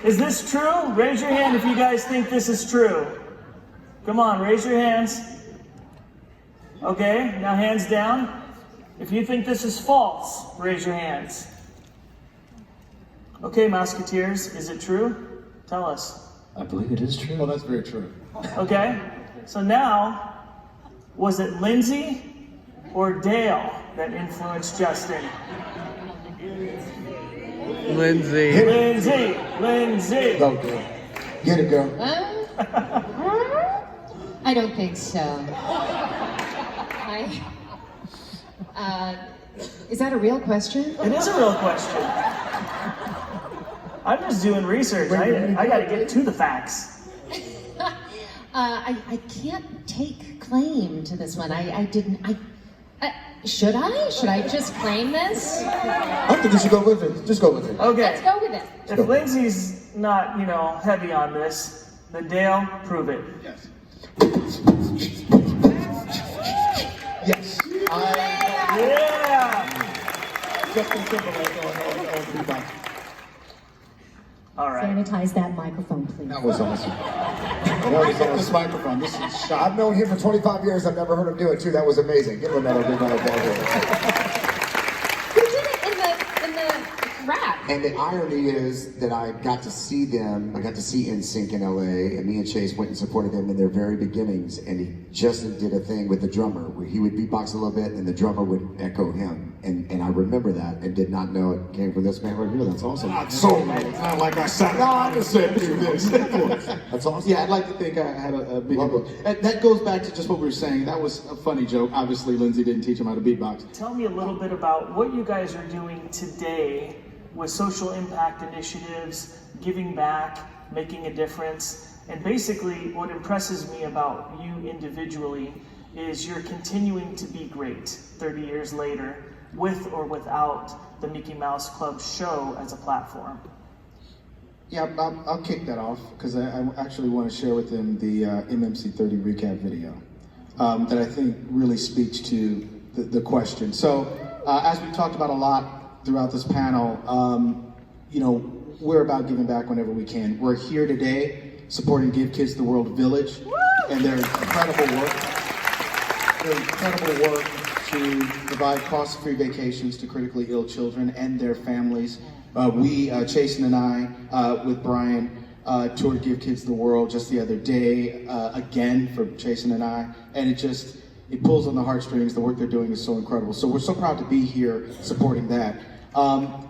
P: is this true? Raise your hand if you guys think this is true. Come on, raise your hands. Okay, now hands down. If you think this is false, raise your hands. Okay, Mouseketeers, is it true? Tell us.
Y: I believe it is true.
D: Well, that's very true.
P: Okay, so now, was it Lindsay or Dale that influenced Justin?
Z: Lindsay.
P: Lindsay.
C: Go, girl. Get it, girl.
E: I don't think so. Is that a real question?
P: It is a real question. I'm just doing research. I got to get to the facts.
E: I can't take claim to this one. I didn't. Should I? Should I just claim this?
C: I think you should go with it. Just go with it.
P: Okay.
E: Let's go with it.
P: If Lindsay's not, heavy on this, then Dale, prove it.
D: Yes. Yes.
P: Yeah.
D: Justin Timberlake on beatbox.
P: All right.
E: Sanitize that microphone, please.
C: That was awesome.
D: This microphone. This is shot.
C: I've known him for 25 years. I've never heard him do it too. That was amazing. Give him another big round of applause.
E: Who did it in the rap?
C: And the irony is that I got to see them. I got to see NSYNC in LA, and me and Chase went and supported them in their very beginnings. And Justin did a thing with the drummer where he would beatbox a little bit, and the drummer would echo him. And I remember that, and did not know it came from this man right here. That's awesome.
D: Not so, man. Not like I said. No, I just said do this.
C: That's awesome.
D: Yeah, I'd like to think I had a big input. That goes back to just what we were saying. That was a funny joke. Obviously, Lindsay didn't teach him how to beatbox.
P: Tell me a little bit about what you guys are doing today with social impact initiatives, giving back, making a difference. And basically, what impresses me about you individually is you're continuing to be great 30 years later, with or without the Mickey Mouse Club show as a platform.
D: Yeah, I'll kick that off because I actually want to share with them the MMC30 recap video that I think really speaks to the question. So as we've talked about a lot throughout this panel, you know, we're about giving back whenever we can. We're here today supporting Give Kids the World Village and their incredible work. Their incredible work to provide cost-free vacations to critically ill children and their families. Chasen and I, with Brian, toured Give Kids the World just the other day, again for Chasen and I, and it pulls on the heartstrings. The work they're doing is so incredible. So we're so proud to be here supporting that.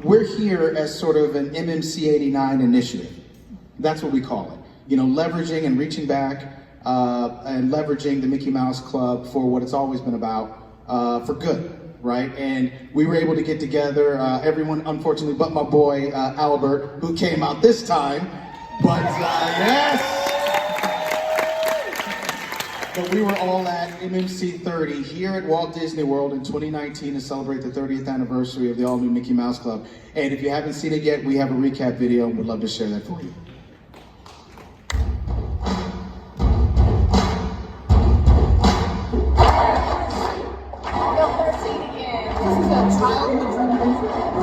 D: We're here as sort of an MMC 89 initiative. That's what we call it. You know, leveraging and reaching back and leveraging the Mickey Mouse Club for what it's always been about, for good, right? And we were able to get together, everyone unfortunately but my boy Albert, who came out this time, but yes! But we were all at MMC 30 here at Walt Disney World in 2019 to celebrate the 30th anniversary of the all-new Mickey Mouse Club. And if you haven't seen it yet, we have a recap video and we'd love to share that for you.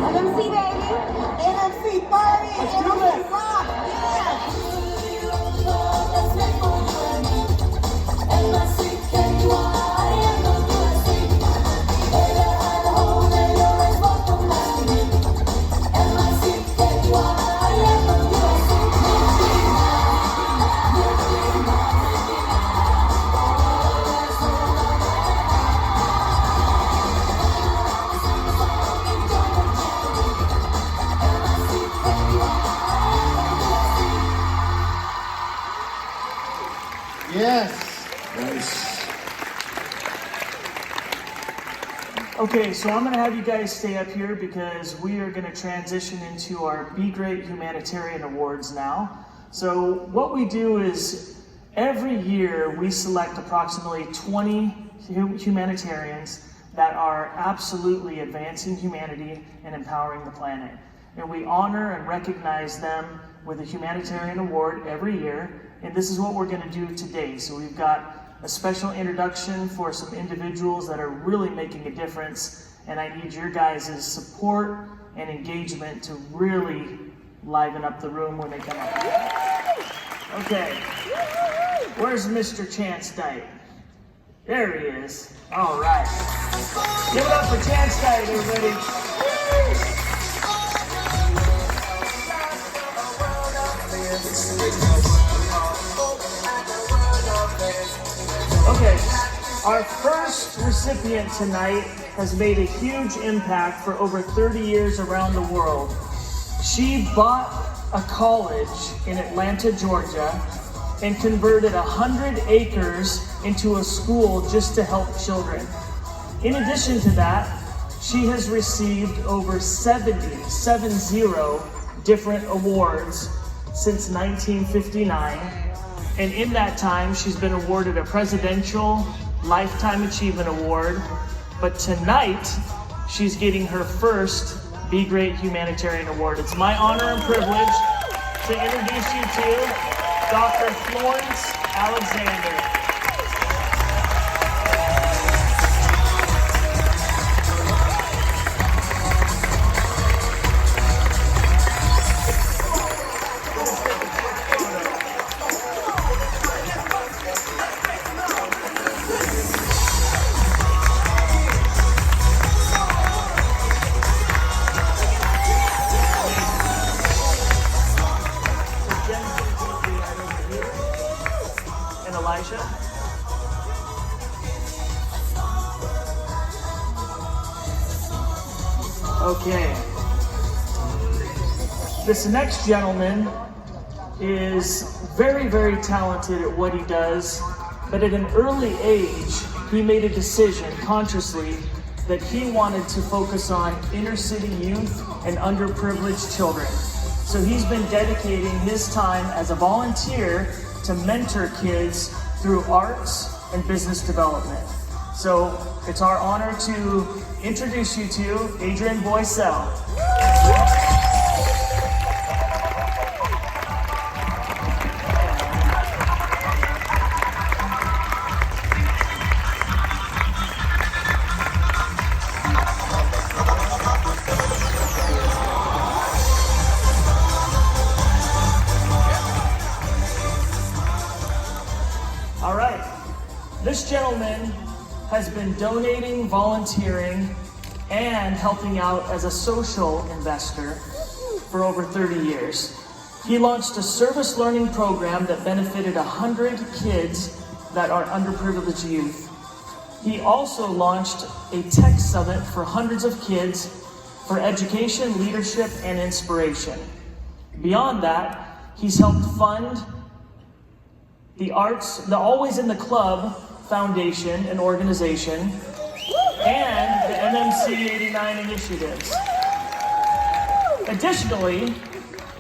F: MMC baby, MMC 30, MMC rock, yeah!
D: Yes.
P: Okay, so I'm going to have you guys stay up here because we are going to transition into our Be Great Humanitarian Awards now. So what we do is every year we select approximately 20 humanitarians that are absolutely advancing humanity and empowering the planet. And we honor and recognize them with a humanitarian award every year. And this is what we're going to do today. So we've got a special introduction for some individuals that are really making a difference. And I need your guys' support and engagement to really liven up the room when they come up. Okay. Where's Mr. Chance Dyke? There he is. All right. Give it up for Chance Dyke, everybody. Okay, our first recipient tonight has made a huge impact for over 30 years around the world. She bought a college in Atlanta, Georgia, and converted 100 acres into a school just to help children. In addition to that, she has received over 70 different awards since 1959. And in that time, she's been awarded a Presidential Lifetime Achievement Award. But tonight, she's getting her first Be Great Humanitarian Award. It's my honor and privilege to introduce you to Dr. Florence Alexander. Okay. This next gentleman is very, very talented at what he does, but at an early age, he made a decision consciously that he wanted to focus on inner city youth and underprivileged children. So he's been dedicating his time as a volunteer to mentor kids through arts and business development. So it's our honor to introduce you to Adrian Boycell. this gentleman has been donating, volunteering, and helping out as a social investor for over 30 years. He launched a service learning program that benefited 100 kids that are underprivileged youth. He also launched a tech summit for hundreds of kids for education, leadership, and inspiration. Beyond that, he's helped fund the Arts, the Always in the Club Foundation, an organization, and the MMC 89 initiatives. Additionally,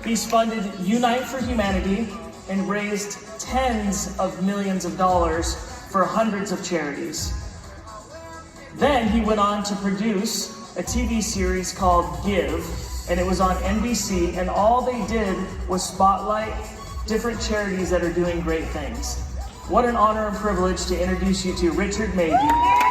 P: he's funded Unite for Humanity and raised tens of millions of dollars for hundreds of charities. Then he went on to produce a TV series called Give, and it was on NBC, and all they did was spotlight different charities that are doing great things. What an honor and privilege to introduce you to Richard Mabey.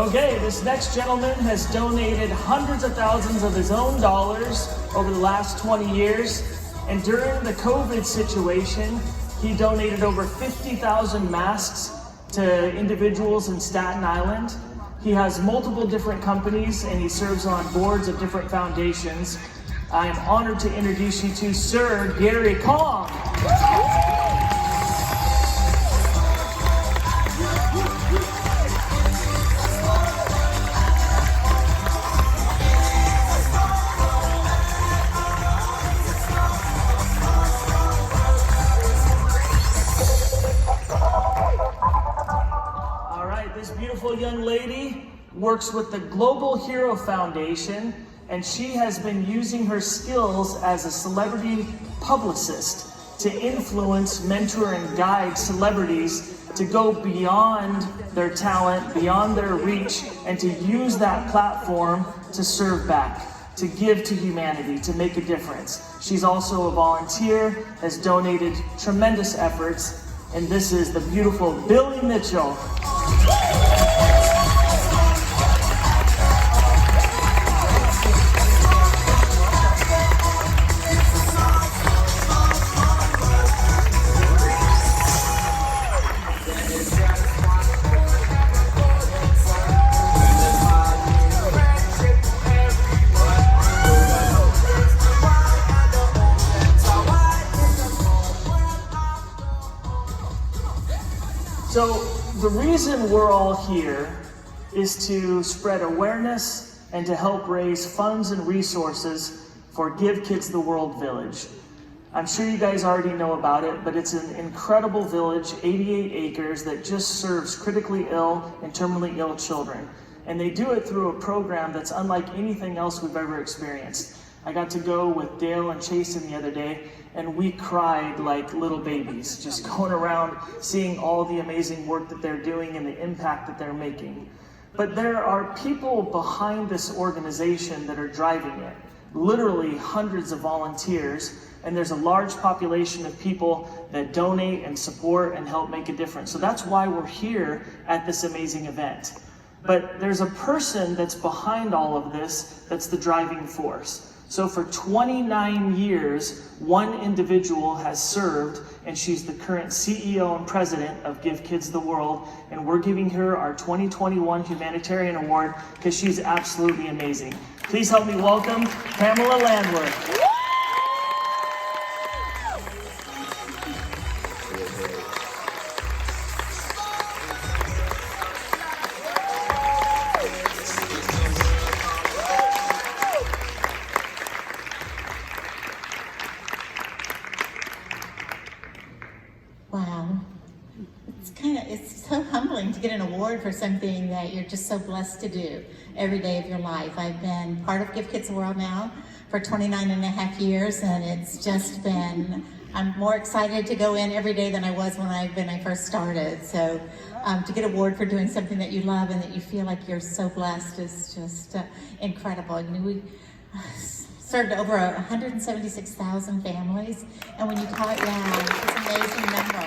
P: Okay, this next gentleman has donated hundreds of thousands of his own dollars over the last 20 years. And during the COVID situation, he donated over 50,000 masks to individuals in Staten Island. He has multiple different companies and he serves on boards of different foundations. I am honored to introduce you to Sir Gary Kong. Young lady works with the Global Hero Foundation, and she has been using her skills as a celebrity publicist to influence, mentor, and guide celebrities to go beyond their talent, beyond their reach, and to use that platform to serve back, to give to humanity, to make a difference. She's also a volunteer, has donated tremendous efforts, and this is the beautiful Billy Mitchell. So the reason we're all here is to spread awareness and to help raise funds and resources for Give Kids the World Village. I'm sure you guys already know about it, but it's an incredible village, 88 acres, that just serves critically ill and terminally ill children. And they do it through a program that's unlike anything else we've ever experienced. I got to go with Dale and Chasen the other day, and we cried like little babies, just going around seeing all the amazing work that they're doing and the impact that they're making. But there are people behind this organization that are driving it, literally hundreds of volunteers, and there's a large population of people that donate and support and help make a difference. So that's why we're here at this amazing event. But there's a person that's behind all of this that's the driving force. So for 29 years, one individual has served, and she's the current CEO and president of Give Kids the World, and we're giving her our 2021 Humanitarian Award because she's absolutely amazing. Please help me welcome Pamela Landworth.
B: to get an award for something that you're just so blessed to do every day of your life. I've been part of Give Kids the World now for 29 and a half years, and it's just been, I'm more excited to go in every day than I was when I first started. So to get an award for doing something that you love and that you feel like you're so blessed is just incredible. You know, we served over 176,000 families, and when you talk, it's an amazing number.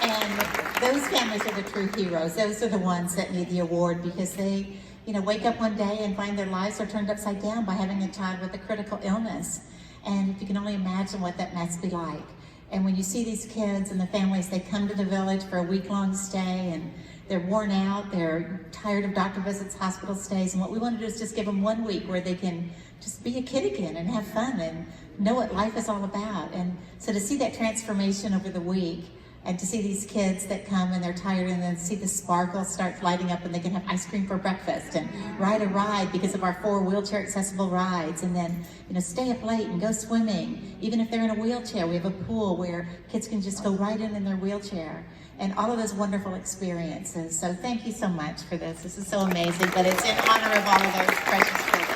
B: And those families are the true heroes. Those are the ones that need the award, because they, you know, wake up one day and find their lives are turned upside down by having a child with a critical illness. And if you can only imagine what that must be like. And when you see these kids and the families, they come to the village for a week-long stay, and they're worn out, they're tired of doctor visits, hospital stays, and what we want to do is just give them 1 week where they can just be a kid again and have fun and know what life is all about. And so to see that transformation over the week, and to see these kids that come and they're tired, and then see the sparkle start lighting up, and they can have ice cream for breakfast and ride a ride because of our 4 wheelchair accessible rides, and then, you know, stay up late and go swimming. Even if they're in a wheelchair, we have a pool where kids can just go right in their wheelchair, and all of those wonderful experiences. So thank you so much for this. This is so amazing, but it's in honor of all of those precious children.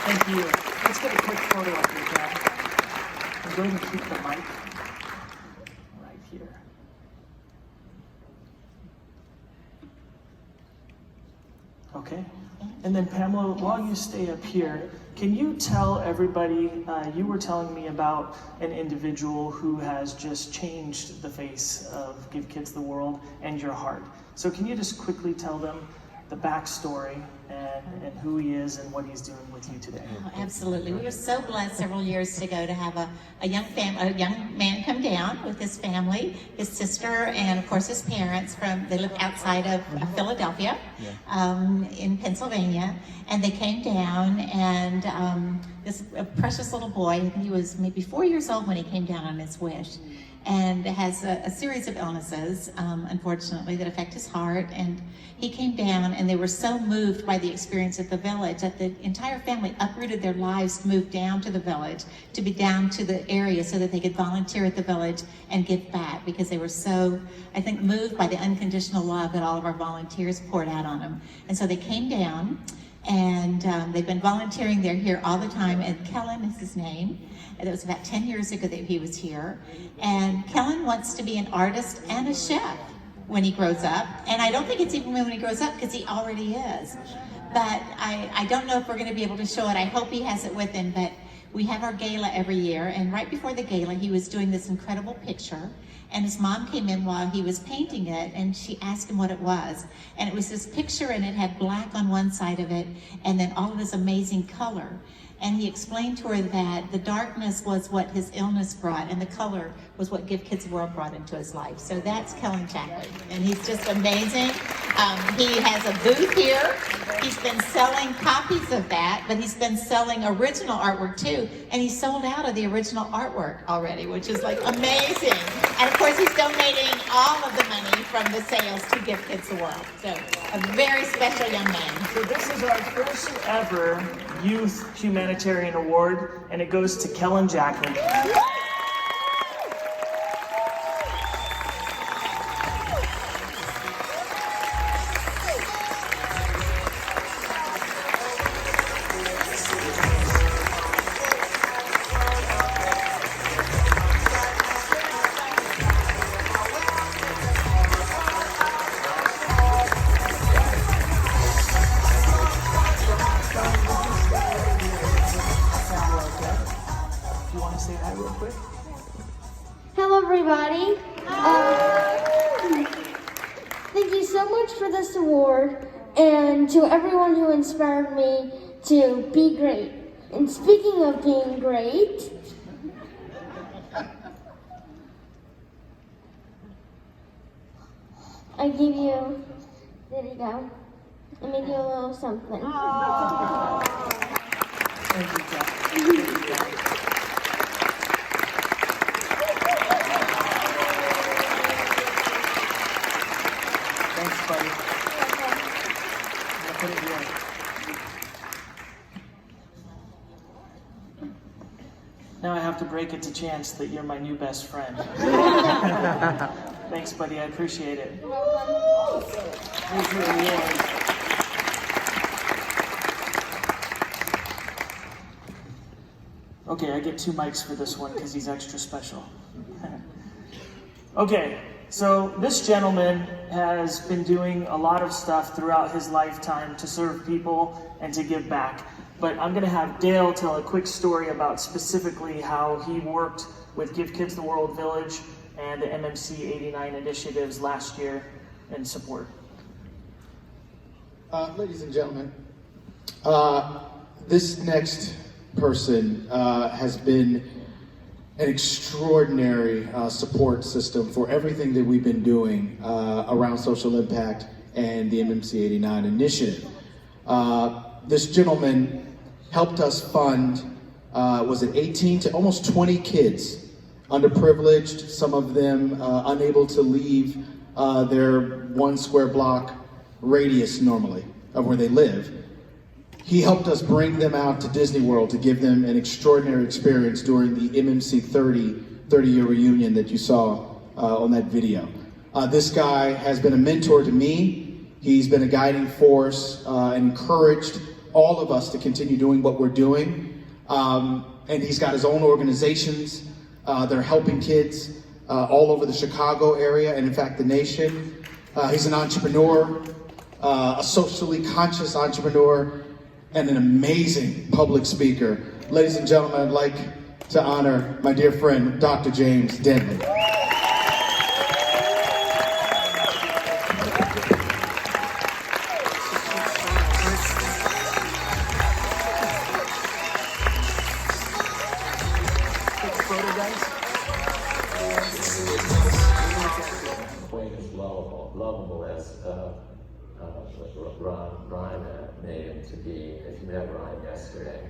P: Thank you. Let's get a quick photo up here, Jack. I'm going to keep the mic right here. Okay. And then Pamela, while you stay up here, can you tell everybody, you were telling me about an individual who has just changed the face of Give Kids the World and your heart. So can you just quickly tell them the backstory and who he is and what he's doing with you today?
B: Oh, absolutely. We were so blessed several years ago to have a young man come down with his family, his sister, and of course his parents. They live outside of Philadelphia, in Pennsylvania, and they came down, and this precious little boy, he was maybe 4 years old when he came down on his wish, and has a series of illnesses, unfortunately, that affect his heart. And he came down, and they were so moved by the experience at the village that the entire family uprooted their lives, moved down to the village, to be down to the area so that they could volunteer at the village and give back, because they were so, I think, moved by the unconditional love that all of our volunteers poured out on them. And so they came down, and they've been volunteering. They're here all the time, and Kellen is his name. And it was about 10 years ago that he was here. And Kellen wants to be an artist and a chef when he grows up. And I don't think it's even when he grows up, because he already is. But I don't know if we're going to be able to show it. I hope he has it with him. But we have our gala every year, and right before the gala, he was doing this incredible picture. And his mom came in while he was painting it, and she asked him what it was. And it was this picture, and it had black on one side of it, and then all of this amazing color. And he explained to her that the darkness was what his illness brought, and the color was what Give Kids the World brought into his life. So that's Kellen Chapter, and he's just amazing. He has a booth here. He's been selling copies of that, but he's been selling original artwork too, and he's sold out of the original artwork already, which is like amazing. And of course, he's donating all of the money from the sales to Give Kids the World. So a very special young man.
P: So this is our first ever Youth Humanitarian Award, and it goes to Kellen Jacklin.
U: Hello, everybody. Thank you so much for this award, and to everyone who inspired me to be great. And speaking of being great, I give you, there you go. Let me do a little something.
P: Thanks, buddy. I'm gonna put it here. Now I have to break it to Chance that you're my new best friend. Thanks, buddy. I appreciate it.
U: You're welcome.
P: Here's your award. Okay, I get 2 mics for this one because he's extra special. Okay, so this gentleman has been doing a lot of stuff throughout his lifetime to serve people and to give back. But I'm going to have Dale tell a quick story about specifically how he worked with Give Kids the World Village and the MMC 89 initiatives last year in support.
D: Ladies and gentlemen, this next person has been an extraordinary support system for everything that we've been doing around social impact and the MMC 89 initiative. This gentleman helped us fund, was it 18 to almost 20 kids, underprivileged, some of them unable to leave their 1 square block radius normally of where they live. He helped us bring them out to Disney World to give them an extraordinary experience during the MMC 30-year reunion that you saw on that video. This guy has been a mentor to me. He's been a guiding force and encouraged all of us to continue doing what we're doing. And he's got his own organizations. They're helping kids all over the Chicago area and in fact the nation. He's an entrepreneur, a socially conscious entrepreneur, and an amazing public speaker. Ladies and gentlemen, I'd like to honor my dear friend, Dr. James Denton.
H: Lovable as Ryan made him to be, if you met Ryan yesterday.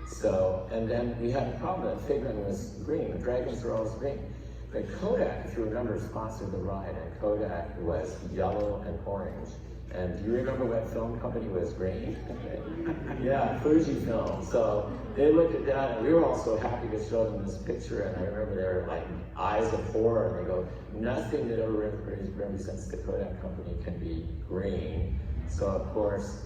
H: So, and then we had a problem that Figment was green, the dragons were always green. But Kodak, if you remember, sponsored the ride, and Kodak was yellow and orange. And do you remember what film company was green? Yeah, Fujifilm. So they looked at that, and we were all so happy to show them this picture. And I remember they were like eyes of horror, and they go, nothing that ever represents the Kodak company can be green. So of course,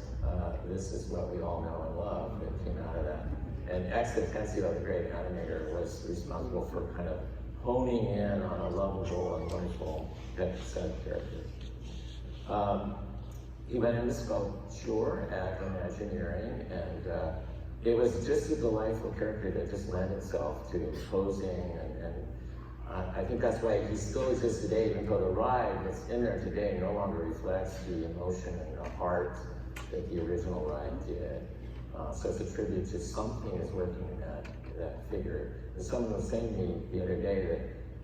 H: this is what we all know and love that came out of that. And X Atencio, the great animator, was responsible for kind of honing in on a lovable and wonderful set of characters. He went into sculpture at Imagineering, and it was just a delightful character that just lent itself to posing, and I think that's why he still exists today, even though the ride that's in there today no longer reflects the emotion and the heart that the original ride did. So it's a tribute to something that's working in that figure. And someone was saying to me the other day that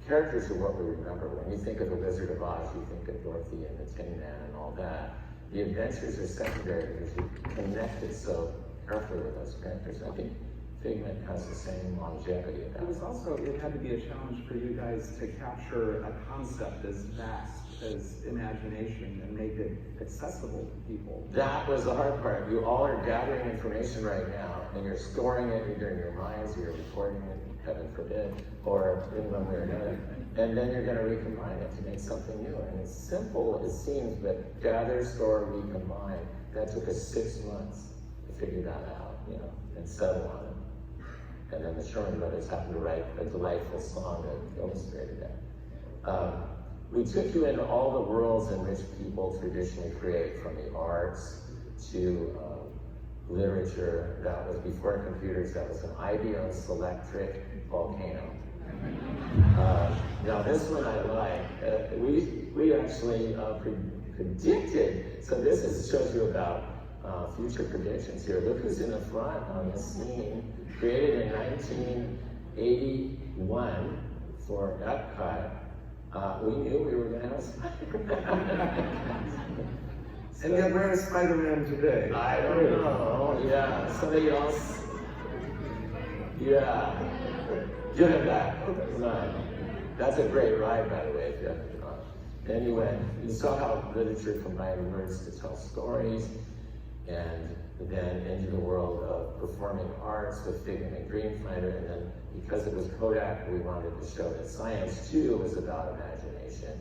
H: characters are what we remember. When you think of the Wizard of Oz, you think of Dorothy and the Tin Man and all that. The adventures are secondary because you connect it so carefully with those characters. I think Figment has the same longevity of that.
I: It was also, it had to be a challenge for you guys to capture a concept as vast as imagination and make it accessible to people.
H: That was the hard part. You all are gathering information right now, and you're storing it either in your minds, or you're recording it, heaven forbid, or in one way or another. And then you're going to recombine it to make something new. And it's simple, it seems, but gather, store, recombine. That took us 6 months to figure that out, and settle on it. And then the Sherman Brothers happened to write a delightful song that illustrated that. We took you into all the worlds in which people traditionally create, from the arts to literature. That was before computers. That was an IBM Selectric Volcano. Now this one I like. We actually predicted. So this shows you about future predictions here. Look who's in the front on this scene. Created in 1981 for Epcot. We knew we were going to have Spider-Man.
I: And yet where is Spider-Man today?
H: I don't know. Yeah, somebody else. Yeah. Give it back. That's a great ride, by the way, if you haven't been on. Anyway, you saw how literature combined words to tell stories, and then into the world of performing arts with Figment and Dreamfinder, and then because it was Kodak, we wanted to show that science too was about imagination.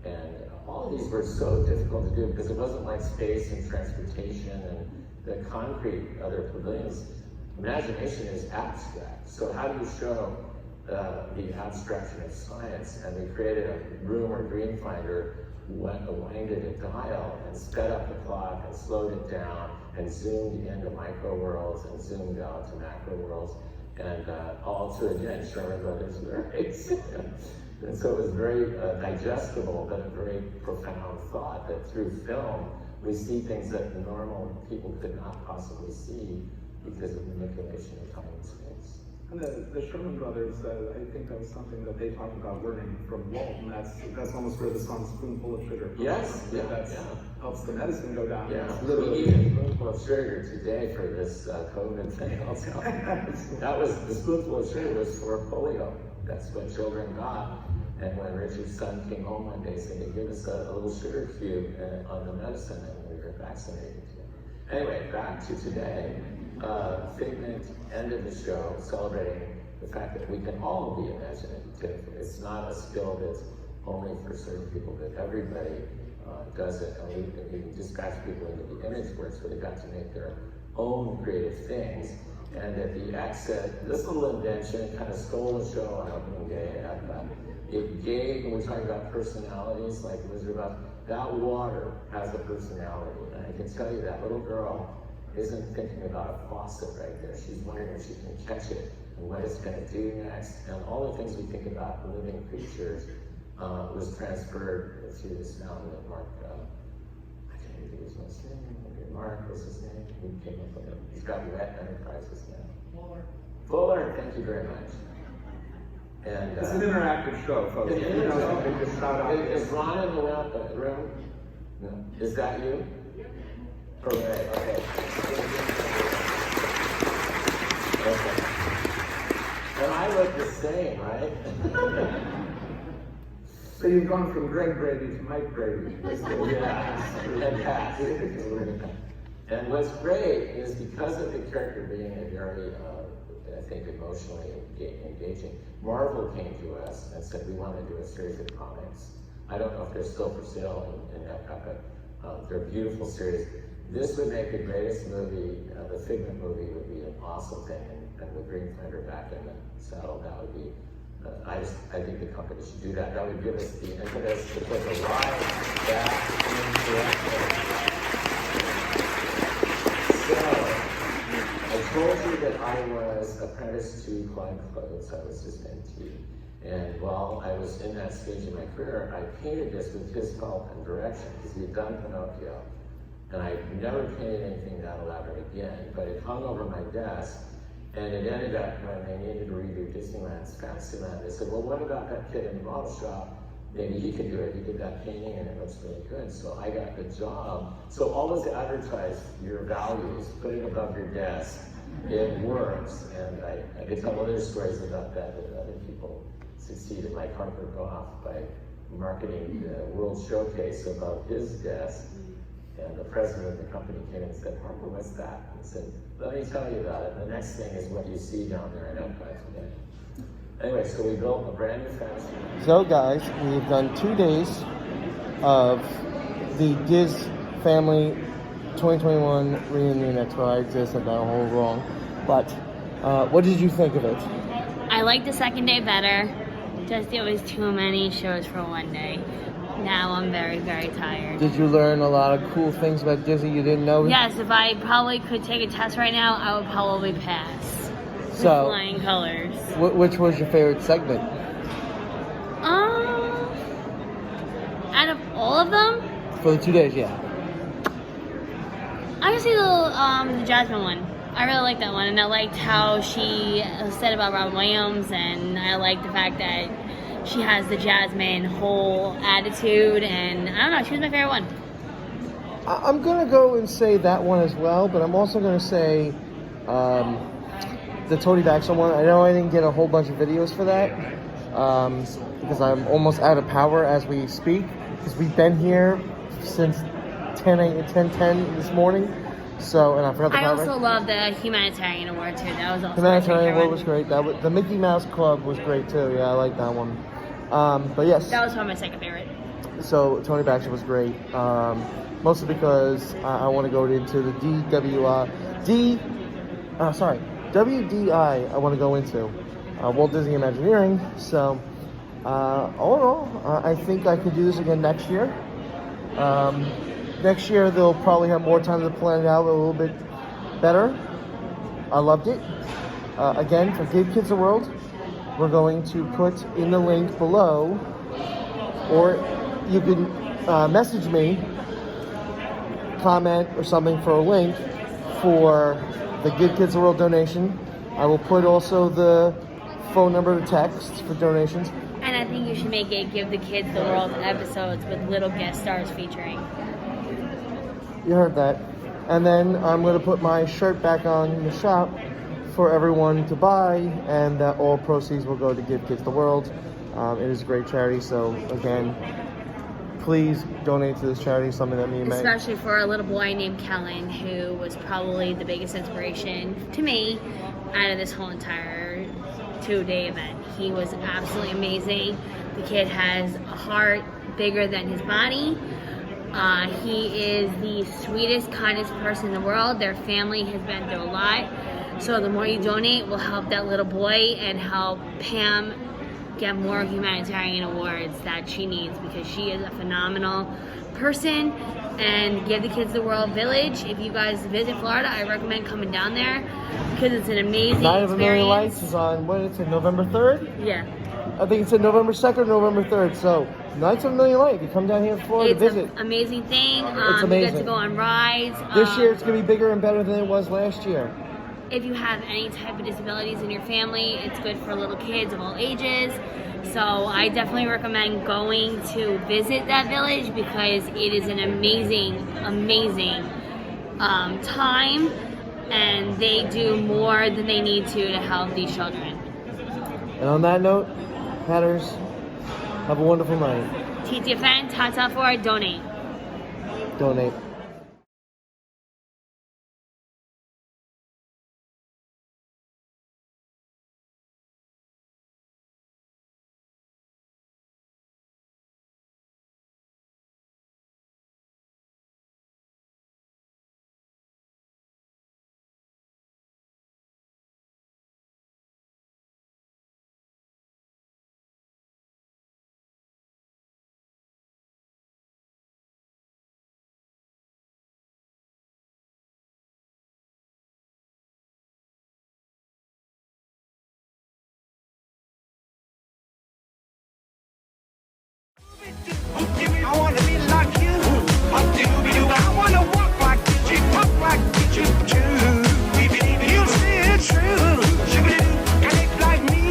H: And all of these were so difficult to do because it wasn't like space and transportation and the concrete other pavilions. Imagination is abstract. So how do you show the abstraction of science? And we created a room or Dreamfinder, winded a dial and sped up the clock and slowed it down and zoomed into micro worlds and zoomed out to macro worlds, and all to, again, Sherman Brothers lyrics. And so it was very digestible, but a very profound thought that through film, we see things that normal people could not possibly see because of manipulation of time and space.
I: And the Sherman Brothers, I think that was something that they talked about learning from Walt, and that's almost where the song "Spoonful of Sugar" comes
H: Yes,
I: from. Helps the medicine go down.
H: Yeah, literally. We eat a spoonful of sugar today for this COVID thing. That was, the spoonful of sugar was for polio. That's what children got. And when Richard's son came home one day, said, "They give us a little sugar cube on the medicine," and we were vaccinated. Anyway, back to today. Figment ended the show celebrating the fact that we can all be imaginative. It's not a skill that's only for certain people, that everybody does it. And we can dispatch people into the image works where they got to make their own creative things. And at the exit, this little invention kind of stole the show on opening day. It gave, when we're talking about personalities, like Elizabeth, about that water has a personality. And I can tell you that little girl isn't thinking about a faucet right there. She's wondering if she can catch it and what it's going to do next. And all the things we think about living creatures was transferred through this fountain that Mark, I can't remember his name. Mark, what's his name? He came up with it. He's got Wet Enterprises now. Fuller, thank you very much. And,
I: it's an interactive show, folks.
H: Is Ron in the room? No. Is that you? Hooray, okay. Okay. And I look the same, right?
I: So you've gone from Greg Brady to Mike Brady.
H: Yeah, and Pat. And what's great is because of the character being a very, I think, emotionally engaging, Marvel came to us and said, we want to do a series of comics. I don't know if they're still for sale in Epcot, but they're a beautiful series. This would make the greatest movie, the Figment movie would be an awesome thing, and with Dreamfinder back in the saddle, that would be, I think the company should do that. That would give us the impetus to put the ride back into action. So, I told you that I was apprenticed to Clyde Clothes. I was his mentee. And while I was in that stage of my career, I painted this with his help and direction, because he had done Pinocchio. And I never painted anything that elaborate again, but it hung over my desk, and it ended up when they needed to redo Disneyland's Fantasyland. They said, well, what about that kid in the model shop? Maybe he could do it. He did that painting, and it looks really good. So I got the job. So always advertise your values, put it above your desk. It works, and I could tell other stories about that other people succeeded, like Harper Goff, by marketing the World Showcase above his desk. And the president of the company came and said, Harper, what's that? And he said, let me tell you about it. The next thing is what you see down there in Epcot today. Anyway, so we built a brand new fantasy.
G: So guys, we've done 2 days of the Diz Family 2021 reunion expo. I just said that whole wrong. But what did you think of it?
J: I liked the second day better. Just it was too many shows for one day. Now I'm very, very tired.
G: Did you learn a lot of cool things about Disney you didn't know?
J: Yes, if I probably could take a test right now, I would probably pass.
G: So,
J: with flying colors.
G: Which was your favorite segment?
J: Out of all of them?
G: For the 2 days, yeah.
J: I would say the Jasmine one. I really liked that one, and I liked how she said about Robin Williams, and I liked the fact that she has the Jasmine whole attitude, and I don't know, she was my favorite one.
G: I'm going to go and say that one as well, but I'm also going to say the Toady Baxter one. I know I didn't get a whole bunch of videos for that because I'm almost out of power as we speak, because we've been here since 10:10 this morning.
K: So, and I forgot the
J: I
K: part,
J: also
K: right?
J: love the Humanitarian Award too. That was also
K: Humanitarian
J: my
K: Award was great. The Mickey Mouse Club was great too. Yeah, I like that one. But yes.
J: That was probably my second favorite.
K: So Tony Baxter was great. Mostly because I want to go into the WDI. I want to go into Walt Disney Imagineering. So all in all, I think I could do this again next year. Next year they'll probably have more time to plan it out a little bit better. I loved it. Again, for Give Kids the World, we're going to put in the link below, or you can message me, comment or something for a link for the Give Kids the World donation. I will put also the phone number to text for donations.
J: And I think you should make it Give the Kids the World episodes with little guest stars featuring.
K: You heard that. And then I'm going to put my shirt back on in the shop for everyone to buy, and that all proceeds will go to Give Kids the World. It is a great charity, so again, please donate to this charity, something that me and Meg.
J: Especially for a little boy named Kellen, who was probably the biggest inspiration to me out of this whole entire 2-day event. He was absolutely amazing. The kid has a heart bigger than his body. He is the sweetest, kindest person in the world. Their family has been through a lot. So the more you donate will help that little boy and help Pam get more humanitarian awards that she needs, because she is a phenomenal person. And Give the Kids the World Village, if you guys visit Florida, I recommend coming down there because it's an amazing
K: Night of a Million
J: experience.
K: Lights is on, what is it, November 3rd?
J: Yeah.
K: I think it's November 2nd or November 3rd. So, Nights of a Million Lights, you come down here to Florida to
J: It's
K: visit.
J: an amazing thing.
K: It's
J: You
K: amazing.
J: get to go on rides.
K: This year it's going to be bigger and better than it was last year.
J: If you have any type of disabilities in your family, it's good for little kids of all ages. So I definitely recommend going to visit that village because it is an amazing, amazing time, and they do more than they need to help these children.
K: And on that note, Hatters, have a wonderful night.
J: TTFN, Tata for donate.
K: Donate.
L: I wanna be like you. I wanna walk like you, talk like you do. You say it's true. Connect like me.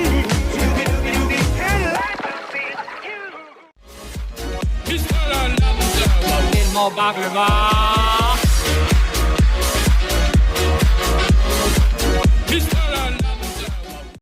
L: And life will be you. More baklava.